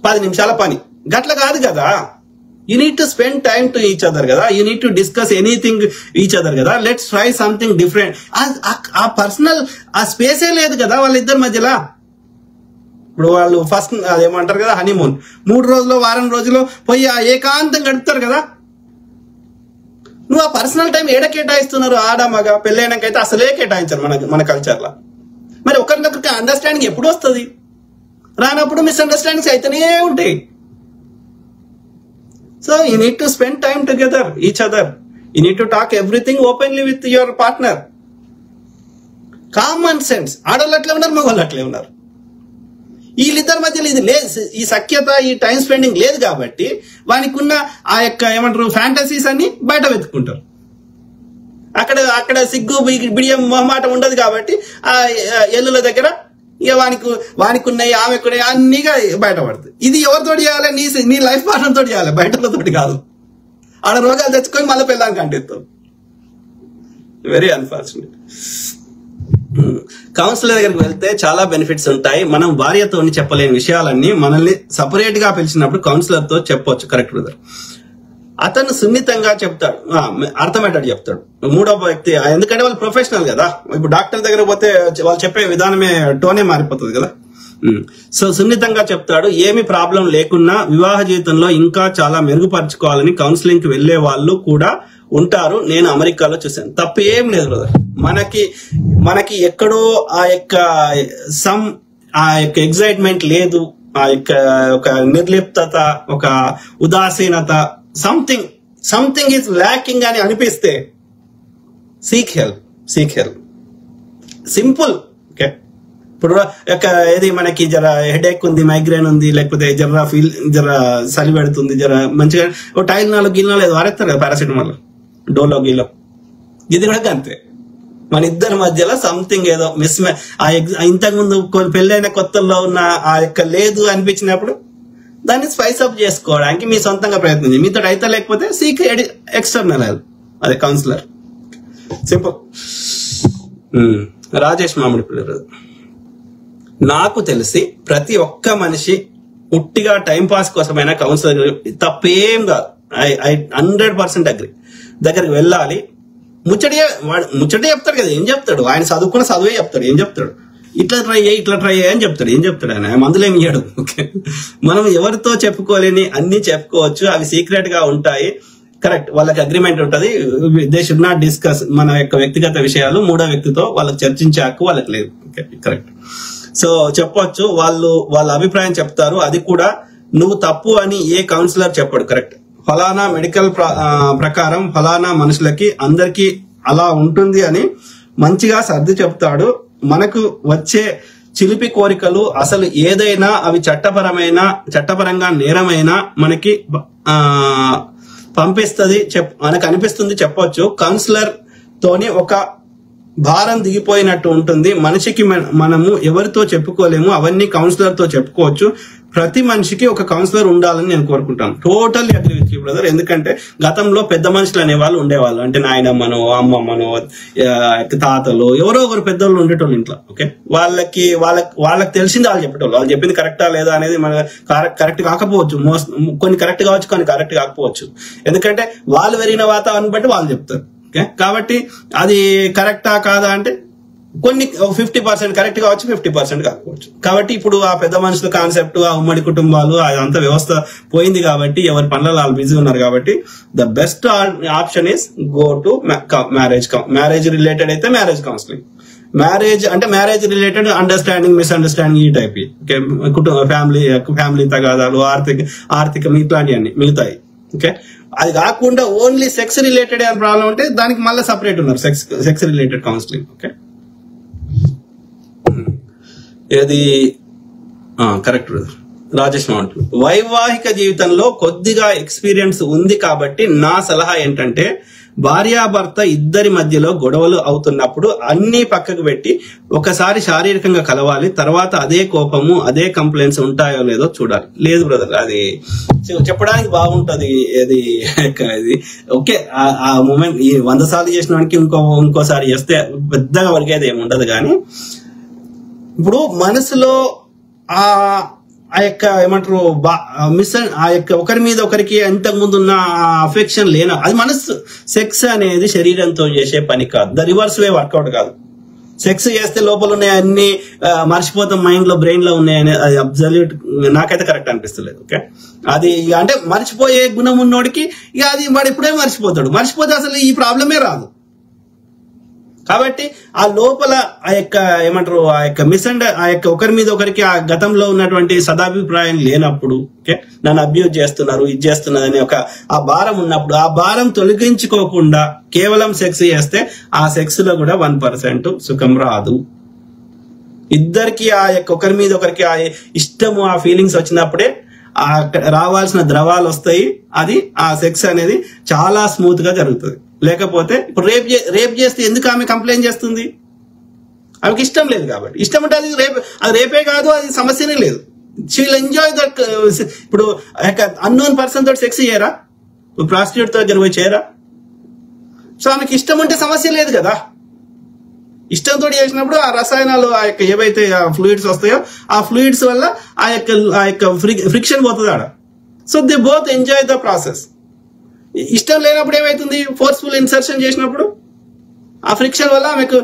10 నిమిషాల పని గట్ల కాదు కదా. You need to spend time to each other కదా. You need to discuss anything each other కదా. Let's try something different. ఆ పర్సనల్ ఆ స్పేసే లేదు కదా వాళ్ళిద్దరి మధ్యలో. ఇప్పుడు వాళ్ళు ఫస్ట్ అదేమంటారు కదా, హనీమూన్ 3 రోజులు వారం రోజులు పోయి ఏకాంతం గడుపుతారు కదా. నువ్వు ఆ పర్సనల్ టైం ఏడ కేటాయిస్తున్నారు? ఆడ మగ పెళ్ళైనాకైతే అసలే కేటాయించారు మన కల్చర్ లో. మరి ఒకరినొకరికి అండర్స్టాండింగ్ ఎప్పుడు వస్తుంది? రానప్పుడు మిస్అండర్స్టాండింగ్స్ అయితేనే ఉంటాయి. So you need to spend time together, each other. You need to talk everything openly with your partner. Common sense. ఆడవాళ్ళు అట్లే ఉన్నారు, మగవాళ్ళు అట్లే ఉన్నారు. వీళ్ళిద్దరి మధ్యలో ఇది లేదు, ఈ సఖ్యత, ఈ టైం స్పెండింగ్ లేదు కాబట్టి వానికి ఉన్న ఆ యొక్క ఏమంటారు ఫ్యాంటసీస్ అన్ని బయట వెతుక్కుంటారు. అక్కడ అక్కడ సిగ్గు బిడియం మొహమాట ఉండదు కాబట్టి ఆ ఎల్లుల దగ్గర ఇక వానికి ఉన్నాయి ఆమెకున్నాయి అన్నీగా బయటపడుతుంది. ఇది ఎవరితో చేయాలి? నీ లైఫ్ పార్ట్నర్ తోటి చేయాలి, బయటతోటి కాదు. ఆడ రోగాలు తెచ్చుకొని మళ్ళీ పిల్లలకి అంటిస్తాం. Very unfortunate. కౌన్సిలర్ దగ్గరికి వెళ్తే చాలా బెనిఫిట్స్ ఉంటాయి. మనం భార్యతో చెప్పలేని విషయాలన్నీ మనల్ని సపరేట్ గా పిలిచినప్పుడు కౌన్సిలర్ తో చెప్పొచ్చు. Correct brother. అతను సున్నితంగా చెప్తాడు, అర్థమయ్యేటట్టు చెప్తాడు. మూడో వ్యక్తి, ఎందుకంటే వాళ్ళు ప్రొఫెషనల్ కదా. ఇప్పుడు డాక్టర్ దగ్గర పోతే వాళ్ళు చెప్పే విధానమే టోనే మారిపోతుంది కదా. సో సున్నితంగా చెప్తాడు. ఏమి ప్రాబ్లం లేకున్నా వివాహ జీవితంలో ఇంకా చాలా మెరుగుపరచుకోవాలని కౌన్సిలింగ్ కి వెళ్లే వాళ్ళు కూడా ఉంటారు. నేను అమెరికాలో చూశాను. తప్పు ఏం లేదు బ్రదర్. మనకి ఎక్కడో ఆ యొక్క ఎగ్జైట్మెంట్ లేదు, ఆ యొక్క ఒక నిర్లిప్తత, ఒక ఉదాసీనత, సంథింగ్ ఈజ్ ల్యాకింగ్ అని అనిపిస్తే సీక్ హెల్ప్. సింపుల్. ఓకే, ఇప్పుడు ఏది మనకి జర హెడేక్ ఉంది, మైగ్రేన్ ఉంది, లేకపోతే జర చలి పెడుతుంది, జర మంచిగా ఓ టైల్ గిన్నెలో ఏదో వారేస్తారు కదా పారాసిటమాల్, డోలో గీలో. ఇది కూడా అంతే. మన ఇద్దరి మధ్యలో సంథింగ్ ఏదో ఇంతకు ముందు పెళ్ళైన కొత్తల్లో ఉన్న ఆ యొక్క లేదు అనిపించినప్పుడు దాన్ని స్పైస్ అప్ చేసుకోవడానికి మీ సొంతంగా ప్రయత్నించి, మీతో అయితే లేకపోతే సీక్ ఎక్స్టర్నల్ హెల్ప్, అదే కౌన్సిలర్. సింపుల్. రాజేష్ మామిడి పిల్లలు, నాకు తెలిసి ప్రతి ఒక్క మనిషి ఉట్టిగా టైం పాస్ కోసమైనా కౌన్సిలర్ తప్పేం కాదు. I 100% agri. దగ్గరికి వెళ్ళాలి. ముచ్చటే చెప్తాడు కదా. ఏం చెప్తాడు? ఆయన చదువుకున్న చదువే చెప్తాడు. ఏం చెప్తాడు? ఇట్లా ట్రై అయ్యి అని చెప్తాడు. ఏం చెప్తాడు ఆయన? మందులు ఏమి ఇయ్యాడు. ఓకే, మనం ఎవరితో చెప్పుకోలేని అన్ని చెప్పుకోవచ్చు. అవి సీక్రెట్ గా ఉంటాయి. కరెక్ట్. వాళ్ళకి అగ్రిమెంట్ ఉంటుంది. దే షుడ్ నాట్ డిస్కస్ మన యొక్క వ్యక్తిగత విషయాలు మూడో వ్యక్తితో వాళ్ళకి చర్చించే హక్కు వాళ్ళకి లేదు. Okay, correct. సో చెప్పొచ్చు, వాళ్ళ అభిప్రాయం చెప్తారు. అది కూడా నువ్వు తప్పు అని ఏ కౌన్సిలర్ చెప్పాడు. కరెక్ట్. ఫలానా మెడికల్ ప్రకారం ఫలానా మనుషులకి అందరికీ అలా ఉంటుంది అని మంచిగా సర్ది చెప్తాడు. మనకు వచ్చే చిలిపి కోరికలు అసలు ఏదైనా అవి చట్టపరంగా నేరమైనా మనకి పంపిస్తుంది, మనకు అనిపిస్తుంది చెప్పొచ్చు. కౌన్సిలర్ తోని ఒక భారం దిగిపోయినట్టు ఉంటుంది. మనిషికి మనము ఎవరితో చెప్పుకోలేము, అవన్నీ కౌన్సిలర్ తో చెప్పుకోవచ్చు. ప్రతి మనిషికి ఒక కౌన్సిలర్ ఉండాలని నేను కోరుకుంటాను. Totally agree with you brother. ఎందుకంటే గతంలో పెద్ద మనుషులు అనేవాళ్ళు ఉండేవాళ్ళు. అంటే నాయనమ్మనో, అమ్మమ్మనో, తాతలు, ఎవరో ఒకరు పెద్దోళ్ళు ఉండేటోళ్ళు ఇంట్లో. ఓకే, వాళ్ళకి తెలిసింది వాళ్ళు చెప్పేటోళ్ళు. వాళ్ళు చెప్పింది కరెక్టా లేదా అనేది మన కరెక్ట్ కాకపోవచ్చు. కొన్ని కరెక్ట్ కావచ్చు, కొన్ని కరెక్ట్ కాకపోవచ్చు. ఎందుకంటే వాళ్ళు పెరిగిన వాతావరణం బట్టి వాళ్ళు చెప్తారు. ఓకే, కాబట్టి అది కరెక్టా కాదా అంటే కొన్ని 50% కరెక్ట్ కావచ్చు, 50% కాకపోవచ్చు. కాబట్టి ఇప్పుడు ఆ పెద్ద మనుషుల కాన్సెప్ట్, ఆ ఉమ్మడి కుటుంబాలు, అదంతా వ్యవస్థ పోయింది కాబట్టి ఎవరి పనులలో వాళ్ళు బిజీ ఉన్నారు. కాబట్టి the best option is go to marriage related అయితే marriage counselling. Marriage related understanding, misunderstanding ఈ టైప్, ఫ్యామిలీ తగాదాలు, ఆర్థిక ఇట్లాంటివన్నీ మిగతాయి. ఓకే, అది కాకుండా ఓన్లీ సెక్స్ రిలేటెడ్ అని ప్రాబ్లం ఉంటే దానికి మళ్ళీ సపరేట్ ఉన్నారు సెక్స్ రిలేటెడ్ కౌన్సిలింగ్. ఓకే, ఏది కరెక్ట్ బ్రదర్. రాజేష్ మౌంట్, వైవాహిక జీవితంలో కొద్దిగా ఎక్స్పీరియన్స్ ఉంది కాబట్టి నా సలహా ఏంటంటే భార్యాభర్త ఇద్దరి మధ్యలో గొడవలు అవుతున్నప్పుడు అన్ని పక్కకు పెట్టి ఒకసారి శారీరకంగా కలవాలి. తర్వాత అదే కోపము, అదే కంప్లైంట్స్ ఉంటాయో లేదో చూడాలి. లేదు బ్రదర్, అది చెప్పడానికి బాగుంటది. ఇది ఓకే, ఆ మూమెంట్ 100 సార్లు చేసిన వానికి ఇంకోసారి చేస్తే పెద్దగా వరకేది ఏమి ఉండదు. కానీ ఇప్పుడు మనసులో ఆ యొక్క ఏమంటారు ఆ యొక్క ఒకరి మీద ఒకరికి ఇంతకు ముందు ఉన్న అఫెక్షన్ లేన, అది మనసు. సెక్స్ అనేది శరీరంతో చేసే పని కాదు. ద రివర్స్ వే వర్కౌట్ కాదు. సెక్స్ చేస్తే లోపల ఉన్నాయి అన్ని మర్చిపోతాం, మైండ్ లో బ్రెయిన్ లో ఉన్నాయని అది అబ్సల్యూట్ నాకైతే కరెక్ట్ అనిపిస్తలేదు. ఓకే, అది అంటే మర్చిపోయే గుణం ఉన్నోడికి ఇక అది వాడు ఇప్పుడే మర్చిపోతే అసలు ఈ ప్రాబ్లమే రాదు. కాబట్టి ఆ లోపల ఆ యొక్క ఏమంటారు ఆ యొక్క ఒకరి మీద ఒకరికి ఆ గతంలో ఉన్నటువంటి సదాభిప్రాయం లేనప్పుడు, ఓకే, నన్ను అబ్యూజ్ చేస్తున్నారు, ఇది చేస్తున్నారు అనే ఆ భారం ఉన్నప్పుడు, ఆ భారం తొలగించుకోకుండా కేవలం సెక్స్ చేస్తే ఆ సెక్స్ లో కూడా 1% సుఖం రాదు. ఇద్దరికి ఆ యొక్క ఒకరి మీద ఒకరికి ఆ ఇష్టము, ఆ ఫీలింగ్స్ వచ్చినప్పుడే రావాల్సిన ద్రవాలు వస్తాయి. అది ఆ సెక్స్ అనేది చాలా స్మూత్ గా జరుగుతుంది. లేకపోతే ఇప్పుడు రేప్ చేస్తే ఎందుకు ఆమె కంప్లైంట్ చేస్తుంది? ఆమెకి ఇష్టం లేదు కాబట్టి. ఇష్టం అంటే అది రేపే కాదు, అది సమస్యనే లేదు. She will enjoy that. ఇప్పుడు అన్నోన్ పర్సన్ తోటి సెక్స్ చేయరా? ప్రాస్టిట్యూట్ తో పోయి చేయరా? సో ఆమెకి ఇష్టం ఉంటే సమస్య లేదు కదా. ఇష్టంతో చేసినప్పుడు ఆ రసాయనాలు, ఆ యొక్క ఏవైతే ఫ్లూయిడ్స్ వస్తాయో ఆ ఫ్లూయిడ్స్ వల్ల ఆ యొక్క ఫ్రిక్షన్ పోతుంది ఆడ. So they both enjoy the process. ఇష్టం లేనప్పుడు ఏమైతుంది? ఫోర్స్ఫుల్ ఇన్సర్షన్ చేసినప్పుడు ఆ ఫ్రిక్షన్ వల్ల ఆమెకు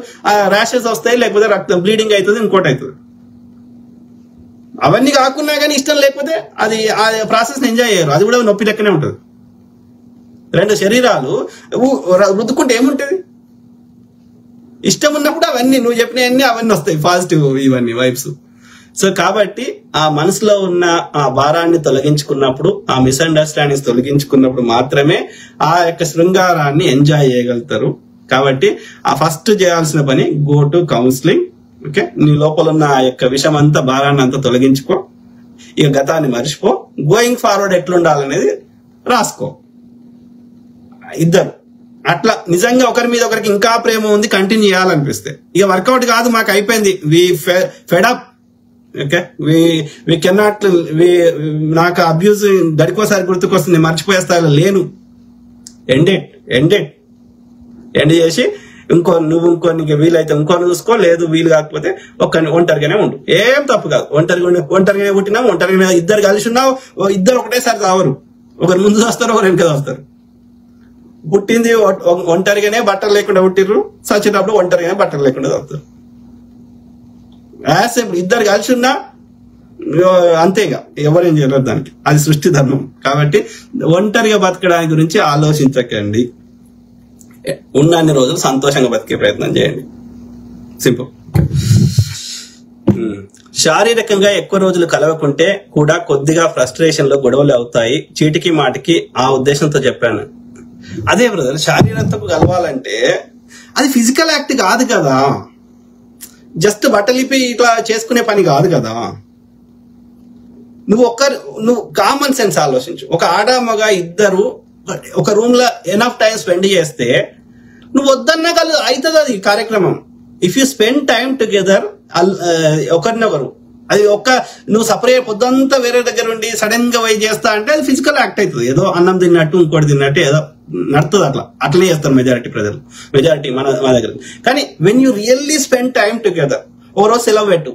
ర్యాషెస్ వస్తాయి, లేకపోతే రక్తం బ్లీడింగ్ అవుతుంది, ఇంకోటి అవుతుంది. అవన్నీ కాకున్నా కానీ ఇష్టం లేకపోతే అది ఆ ప్రాసెస్ ఎంజాయ్ చేయరు. అది కూడా నొప్పి లెక్కనే ఉంటుంది. రెండు శరీరాలు రుద్దుకుంటే ఏముంటది? ఇష్టం ఉన్నప్పుడు అవన్నీ నువ్వు చెప్పినవన్నీ అవన్నీ వస్తాయి, పాజిటివ్ ఇవన్నీ వైబ్స్. సో కాబట్టి ఆ మనసులో ఉన్న ఆ భారాన్ని తొలగించుకున్నప్పుడు, ఆ మిస్అండర్స్టాండింగ్స్ తొలగించుకున్నప్పుడు మాత్రమే ఆ యొక్క శృంగారాన్ని ఎంజాయ్ చేయగలుగుతారు. కాబట్టి ఆ ఫస్ట్ చేయాల్సిన పని గో టు కౌన్సిలింగ్. ఓకే, నీ లోపల ఉన్న ఆ యొక్క విషం అంతా, భారాన్ని అంతా తొలగించుకో. ఇక గతాన్ని మర్చిపో. గోయింగ్ ఫార్వర్డ్ ఎట్లుండాలనేది రాసుకో. ఇద్దరు అట్లా నిజంగా ఒకరి మీద ఒకరికి ఇంకా ప్రేమ ఉంది, కంటిన్యూ చేయాలనిపిస్తే, ఇక వర్కౌట్ కాదు, మాకు అయిపోయింది, we fed up, okay, we cannot, నాకు అబ్యూజ్ గడికోసారి గుర్తుకొస్తుంది, మర్చిపోయేస్తాను, లేను, ఎండ్ చేసి నువ్వు నీకు వీలైతే ఇంకోని చూసుకో, లేదు వీలు కాకపోతే ఒంటరిగానే ఉండు. ఏం తప్పు కాదు. ఒంటరిగానే పుట్టినావు, ఒంటరిగానే ఇద్దరు కలిసి ఉన్నావు, ఇద్దరు ఒకటేసారి రావరు, ఒకరు ముందు వస్తారు, ఒకరు వెనక వస్తారు. పుట్టింది ఒంటరిగానే, బట్టలు లేకుండా పుట్టిర్రు, చచ్చినప్పుడు ఒంటరిగానే బట్టలు లేకుండా వస్తారు. ఇప్పుడు ఇద్దరు కలిసి ఉన్నా అంతేగా, ఎవరేం చేయలేరు దానికి, అది సృష్టి ధర్మం. కాబట్టి ఒంటరిగా బతకడానికి గురించి ఆలోచించకండి. ఉన్నన్ని రోజులు సంతోషంగా బతికే ప్రయత్నం చేయండి. సింపుల్. శారీరకంగా ఎక్కువ రోజులు కలవకుంటే కూడా కొద్దిగా ఫ్రస్ట్రేషన్ లో గొడవలు అవుతాయి, చీటికి మాటికి. ఆ ఉద్దేశంతో చెప్పాను. అదే బ్రదర్, శారీరకం కలవాలంటే అది ఫిజికల్ యాక్ట్ కాదు కదా, జస్ట్ బట్టలిపి ఇట్లా చేసుకునే పని కాదు కదా. నువ్వు కామన్ సెన్స్ ఆలోచించు. ఒక ఆడ మగ ఇద్దరు ఒక రూమ్ లో ఎనఫ్ టైం స్పెండ్ చేస్తే నువ్వు వద్దన్నా అవుతుంది అది కార్యక్రమం. If you spend time together ఒకరినొకరు, అది నువ్వు సపరేట్ పొద్దంతా వేరే దగ్గర ఉండి సడన్ గా పోయి చేస్తా అంటే అది ఫిజికల్ యాక్ట్ అవుతుంది. ఏదో అన్నం తిన్నట్టు ఇంకోటి తిన్నట్టు ఏదో నడుతుంది. అట్లనే చేస్తారు మెజారిటీ ప్రజలు, మెజారిటీ మన దగ్గర. కానీ when you really spend time together, ఓ రోజు సెలవు పెట్టు,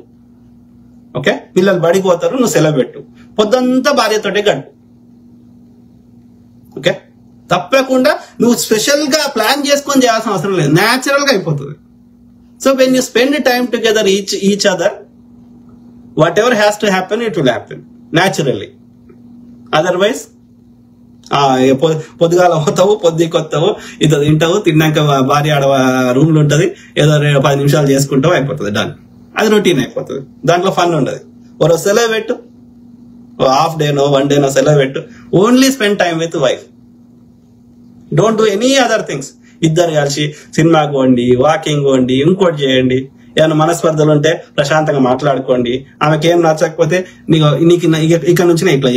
ఓకే, పిల్లలు బడిపోతారు, నువ్వు సెలవు పెట్టు, పొద్దంతా భార్యతోటే గడుపు, ఓకే. తప్పకుండా నువ్వు స్పెషల్ గా ప్లాన్ చేసుకొని చేయాల్సిన అవసరం లేదు, న్యాచురల్ గా అయిపోతుంది. So when you spend time together each other, what ever has to happen, it will happen naturally. Otherwise పొద్దుగాల పోతావు, పొద్దుకొస్తావు, ఇది తింటావు, తిన్నాక భార్య ఆడ రూమ్ లో ఉంటది, ఏదో 10 నిమిషాలు చేసుకుంటావు, అయిపోతుంది, డన్. అది రొటీన్ అయిపోతుంది, దాంట్లో ఫన్ ఉండదు. ఓ రోజు సెలవు పెట్టు, హాఫ్ డేనో 1 డేనో సెలవు పెట్టు, only spend time with wife, don't do any other things. ఇద్దరు కలిసి సినిమాకి పోండి, వాకింగ్ పోండి, ఇంకోటి చేయండి. ఏమైనా మనస్పర్ధలు ఉంటే ప్రశాంతంగా మాట్లాడుకోండి. ఆమెకి ఏం నచ్చకపోతే నీకు ఇక నుంచి ఇట్లా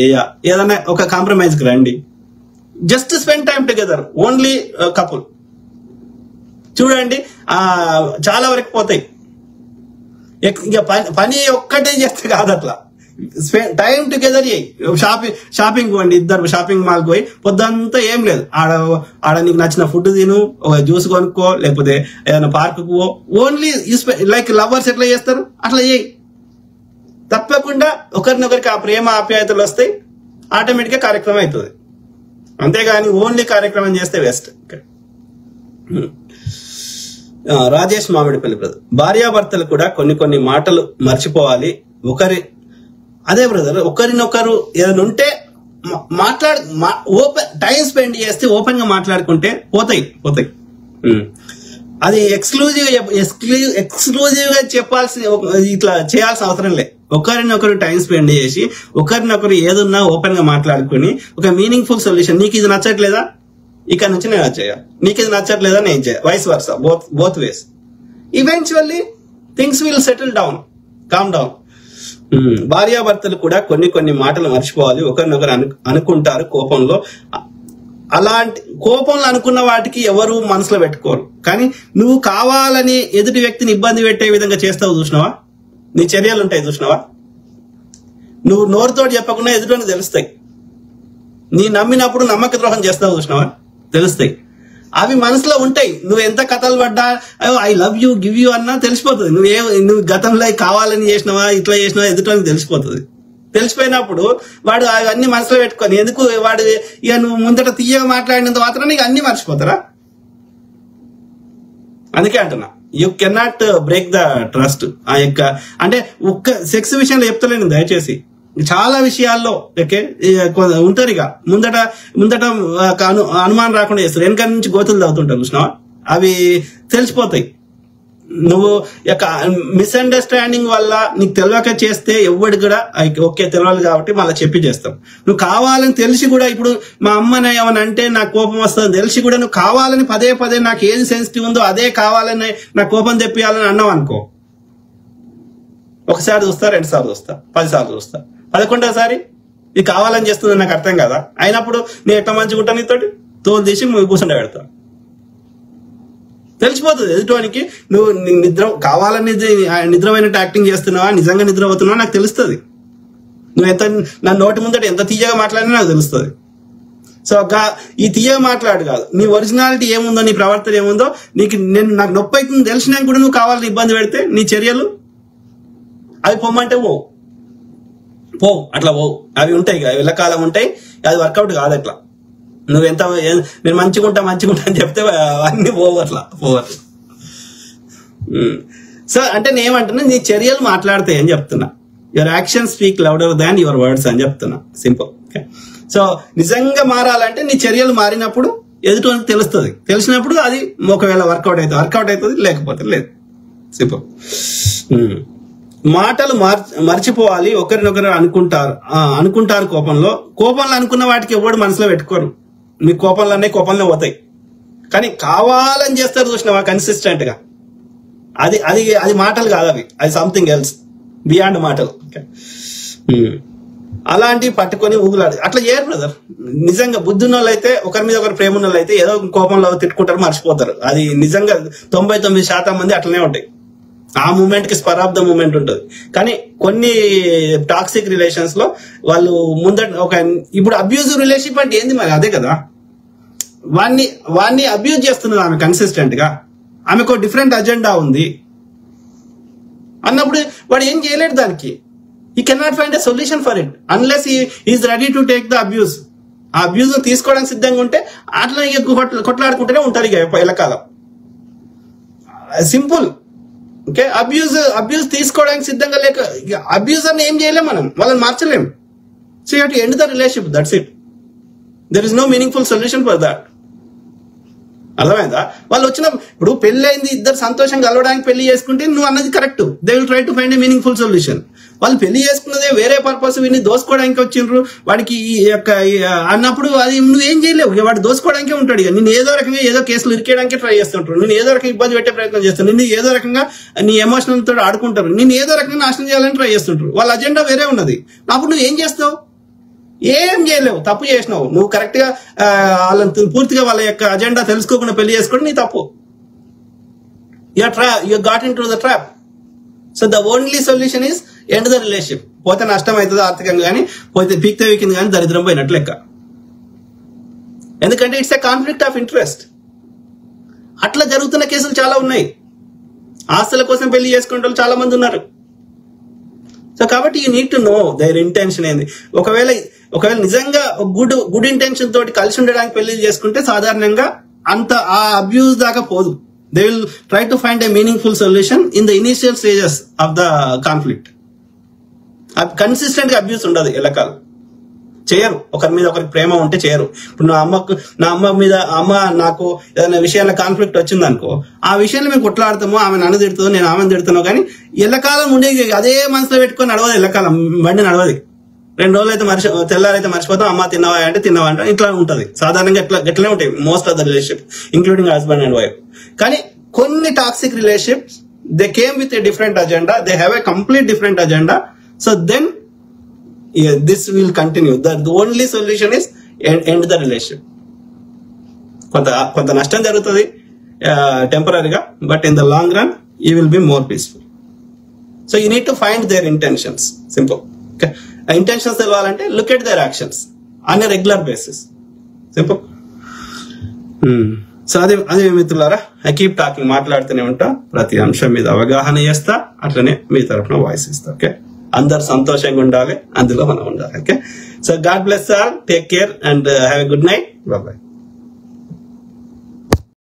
ఏదైనా ఒక కాంప్రమైజ్ కి రండి. Just spend time together, only couple. చూడండి చాలా వరకు పోతాయి. ఇక పని ఒక్కటే చేస్తే కాదు, అట్లా టైం టుగెదర్ చేయి. షాపింగ్ పోండి, ఇద్దరు షాపింగ్ మాల్ పోయి పొద్దంతా ఏం లేదు, ఆడ నీకు నచ్చిన ఫుడ్ తిను, జ్యూస్ కొనుక్కో, లేకపోతే ఏదైనా పార్క్ పో. ఓన్లీ లైక్ లవర్స్ ఎట్లా చేస్తారు అట్లా చేయి. తప్పకుండా ఒకరినొకరికి ఆ ప్రేమ ఆప్యాయతలు వస్తాయి, ఆటోమేటిక్ గా కార్యక్రమం అవుతుంది. అంతేగాని ఓన్లీ కార్యక్రమం చేస్తే వేస్ట్. రాజేష్ మామిడిపల్లి బ్రదర్, భార్యాభర్తలు కూడా కొన్ని మాటలు మర్చిపోవాలి. అదే బ్రదర్, ఒకరినొకరు ఏదైనా ఉంటే ఓపెన్ టైం స్పెండ్ చేస్తే, ఓపెన్ గా మాట్లాడుకుంటే పోతాయి. అది ఎక్స్క్లూజివ్ గా చెప్పాల్సిన, ఇట్లా చేయాల్సిన అవసరం లేదు. ఒకరినొకరు టైం స్పెండ్ చేసి, ఒకరినొకరు ఏదున్నా ఓపెన్ గా మాట్లాడుకుని ఒక మీనింగ్ఫుల్ సొల్యూషన్. నీకు ఇది నచ్చట్లేదా, ఇక్కడ నుంచి నేను చేయాలి, నీకు ఇది నచ్చట్లేదా నేను చేయాలి, vice versa, both ways. Eventually things will settle down, calm down. భార్యాభర్తలు కూడా కొన్ని మాటలు మర్చిపోవాలి. ఒకరినొకరు అనుకుంటారు కోపంలో, అలాంటి కోపంలో అనుకున్న వాటికి ఎవరు మనసులో పెట్టుకోరు. కానీ నువ్వు కావాలని ఎదుటి వ్యక్తిని ఇబ్బంది పెట్టే విధంగా చేస్తావు చూసినావా, నీ చర్యలు ఉంటాయి చూసినావా. నువ్వు నోరుతోటి చెప్పకుండా ఎదుటి తెలుస్తాయి. నీ నమ్మినప్పుడు నమ్మక ద్రోహం చేస్తావు చూసినావా, తెలుస్తాయి. అవి మనసులో ఉంటాయి. నువ్వు ఎంత కథలు పడ్డా I love you give you అన్నా తెలిసిపోతుంది. నువ్వు గతంలో కావాలని చేసినావా ఇట్లా చేసినావా ఎదుటి తెలిసిపోతుంది. తెలిసిపోయినప్పుడు వాడు అవన్నీ మనసులో పెట్టుకొని ఎందుకు వాడు ఇక నువ్వు ముందట తీయగా మాట్లాడినంత మాత్రం నీకు అన్ని మర్చిపోతారా. అందుకే అంటున్నా you cannot break the trust. ఆ యొక్క అంటే ఒక్క సెక్స్ విషయంలో చెప్తలేను, దయచేసి చాలా విషయాల్లో ఓకే ఉంటారు. ఇక ముందట అనుమానం రాకుండా చేస్తారు, వెనక నుంచి గోతులు తవ్వుతుంటారు చూసినావా, అవి తెలిసిపోతాయి. నువ్వు యొక్క మిస్అండర్స్టాండింగ్ వల్ల నీకు తెలియక చేస్తే ఎవడు కూడా ఓకే తెలియాలి కాబట్టి మళ్ళీ చెప్పి చేస్తాం. నువ్వు కావాలని తెలిసి కూడా ఇప్పుడు మా అమ్మని ఏమని అంటే నాకు కోపం వస్తుందని తెలిసి కూడా నువ్వు కావాలని పదే పదే నాకు ఏది సెన్సిటివ్ ఉందో అదే కావాలని నాకు కోపం తెప్పియాలని అన్నావు అనుకో, ఒకసారి చూస్తా, 2 సార్లు చూస్తా, 10 సార్లు చూస్తా, 11వ ఇది కావాలని చేస్తుంది నాకు అర్థం కదా. అయినప్పుడు నేను ఎట్లా మంచిగా ఉంటాను నీతోటి తోలు తీసి కూర్చుంటే పెడతా. తెలిసిపోతుంది ఎదుటివానికి నువ్వు కావాలని నిద్రపోయినట్టు యాక్టింగ్ చేస్తున్నావా నిజంగా నిద్రపోతున్నావా నాకు తెలుస్తుంది. నువ్వు ఎంత నా నోటి ముందట ఎంత తీయగా మాట్లాడినా నాకు తెలుస్తుంది. సో ఈ తీయగా మాట్లాడు కాదు, నీ ఒరిజినాలిటీ ఏముందో నీ ప్రవర్తన ఏముందో నాకు నొప్పి అవుతుంది తెలిసినా కూడా నువ్వు కావాలని ఇబ్బంది పెడితే నీ చర్యలు అవి పొమ్మంటే పో అట్లా అవి ఉంటాయి, వెళ్ళకాలం ఉంటాయి, అది వర్కౌట్ కాదు. అట్లా నువ్వెంత నేను మంచిగుంటా అని చెప్తే అన్ని పోవట్లా. సో అంటే నేనేమంటున్నా నీ చర్యలు మాట్లాడతాయి అని చెప్తున్నా. Your action speak louder than your words అని చెప్తున్నా, సింపుల్. ఓకే, సో నిజంగా మారాలంటే నీ చర్యలు మారినప్పుడు ఎదుటి తెలుస్తుంది. తెలిసినప్పుడు అది ఒకవేళ వర్కౌట్ అవుతుంది, లేకపోతే లేదు. సింపుల్. మాటలు మర్చిపోవాలి, ఒకరినొకరు అనుకుంటారు కోపంలో అనుకున్న వాటికి ఎవడు మనసులో పెట్టుకోరు. మీ కోపంలో పోతాయి, కానీ కావాలని చేస్తారు చూసినావా కన్సిస్టెంట్ గా, అది మాటలు కాదు, అది సంథింగ్ ఎల్స్ బియాండ్ మాటలు. అలాంటివి పట్టుకొని ఊగులాడు అట్లా చేయరు బ్రదర్. నిజంగా బుద్ధున్న వాళ్ళు అయితే ఒకరి మీద ఒకరు ప్రేమ ఉన్న వాళ్ళు అయితే ఏదో కోపంలో తిట్టుకుంటారు, మర్చిపోతారు. అది నిజంగా 99% మంది అట్లనే ఉంటాయి. ఆ మూమెంట్ కి స్పర్ ఆఫ్ ద మూమెంట్ ఉంటుంది. కానీ కొన్ని టాక్సిక్ రిలేషన్స్ లో వాళ్ళు ఇప్పుడు అబ్యూజివ్ రిలేషన్షిప్ అంటే ఏంది మరి అదే కదా. వాడిని అబ్యూజ్ చేస్తున్నది ఆమె కన్సిస్టెంట్ గా, ఆమెకు డిఫరెంట్ అజెండా ఉంది అన్నప్పుడు వాడు ఏం చేయలేడు దానికి. he cannot find a solution for it unless he is ready to take the abuse. ఆ అబ్యూజ్ తీసుకోవడానికి సిద్ధంగా ఉంటే అట్లా కొట్లాడుకుంటూనే ఉంటారు ఇక ఎల్లకాలం. సింపుల్. ఓకే, అబ్యూజ్ తీసుకోవడానికి సిద్ధంగా లేక అబ్యూజ్ అని ఏం చేయలేం, మనం వాళ్ళని మార్చలేం. So you have to end the relationship, that's it. There is no meaningful solution for that. అర్థమైందా? వాళ్ళు ఇప్పుడు పెళ్లి అయింది, ఇద్దరు సంతోషంగా కలవడానికి పెళ్లి చేసుకుంటే నువ్వు అన్నది correct. They will try to find a meaningful solution. వాళ్ళు పెళ్లి చేసుకున్నదే వేరే పర్పస్, వీడిని దోసుకోవడానికి వచ్చిండ్రు వాడికి అన్నప్పుడు అది నువ్వేం చేయలేవు. వాడు దోసుకోవడానికే ఉంటాడు. ఇక నేను ఏదో రకంగా ఏదో కేసులు ఇరికేయడానికి ట్రై చేస్తుంటారు, నేను ఏదో రకంగా ఇబ్బంది పెట్టే ప్రయత్నం చేస్తాను, నిన్ను ఏదో రకంగా నీ ఎమోషనల్ తో ఆడుకుంటారు, నేను ఏదో రకంగా నాశనం చేయాలని ట్రై చేస్తుంటారు. వాళ్ళ అజెండా వేరే ఉన్నది. అప్పుడు నువ్వు ఏం చేస్తావు? ఏం చేయలేవు, తప్పు చేసినావు. నువ్వు కరెక్ట్ గా వాళ్ళని పూర్తిగా వాళ్ళ యొక్క అజెండా తెలుసుకోకుండా పెళ్లి చేసుకోవడం నీ తప్పు. You got in to the trap. So the only solution is end the relationship. పోతే నష్టం అవుతుంది ఆర్థికంగా, కానీ పోతే పీక్తే వీకింది కానీ దరిద్రం పోయినట్లు లెక్క. ఎందుకంటే it's a conflict of interest. అట్లా జరుగుతున్న కేసులు చాలా ఉన్నాయి. ఆస్తుల కోసం పెళ్లి చేసుకునే వాళ్ళు చాలా మంది ఉన్నారు. సో కాబట్టి you need to know their intention ఏంది. ఒకవేళ నిజంగా గుడ్ ఇంటెన్షన్ తోటి కలిసి ఉండడానికి పెళ్లి చేసుకుంటే సాధారణంగా అంత ఆ అబ్యూజ్ దాకా పోదు. They will try to find a meaningful solution in the initial stages of the conflict. Consistent గా అబ్యూస్ ఉండదు, ఎల్లకాలం చేయరు. ఒకరి మీద ఒకరికి ప్రేమ ఉంటే చేయరు. ఇప్పుడు నా అమ్మ మీద నాకు ఏదైనా విషయాల్లో కాన్ఫ్లిక్ట్ వచ్చింది అనుకో, ఆ విషయంలో మేము కొట్లాడతాము, ఆమె నన్ను తిడుతుందో నేను ఆమెను తిడుతున్నావు, కానీ ఎల్లకాలం ఉండేది అదే మనసులో పెట్టుకొని నడవదు. ఎల్లకాలం బండి నడవదు. 2 రోజులు అయితే తెల్లారైతే మర్చిపోతాం, అమ్మ తిన్నావా అంటే తిన్నావా అంటే ఇట్లా ఉంటది. సాధారణంగా ఎట్లనే ఉంటాయి most of the relationship including husband and wife. కానీ కొన్ని toxic relationships they came with a different agenda, they have a complete different agenda. So then this will continue. The only solution is end the relationship. కొంత నష్టం జరుగుతుంది టెంపరీగా, but in the long run you will be more peaceful. So you need to find their intentions. Simple. Okay, ఆ intentions తెలవాలంటే look at their actions on a regular basis. Simple. So అది మిత్రులారా, I keep talking, మాట్లాడుతూనే ఉంటా, ప్రతి అంశం మీద అవగాహన చేస్తా, అట్లనే మీ తరఫున వాయిస్ ఇస్తా. ఓకే, అందరు సంతోషంగా ఉండాలి, అందులో మనం ఉండాలి. Okay, so God bless all, take care and have a good night, bye.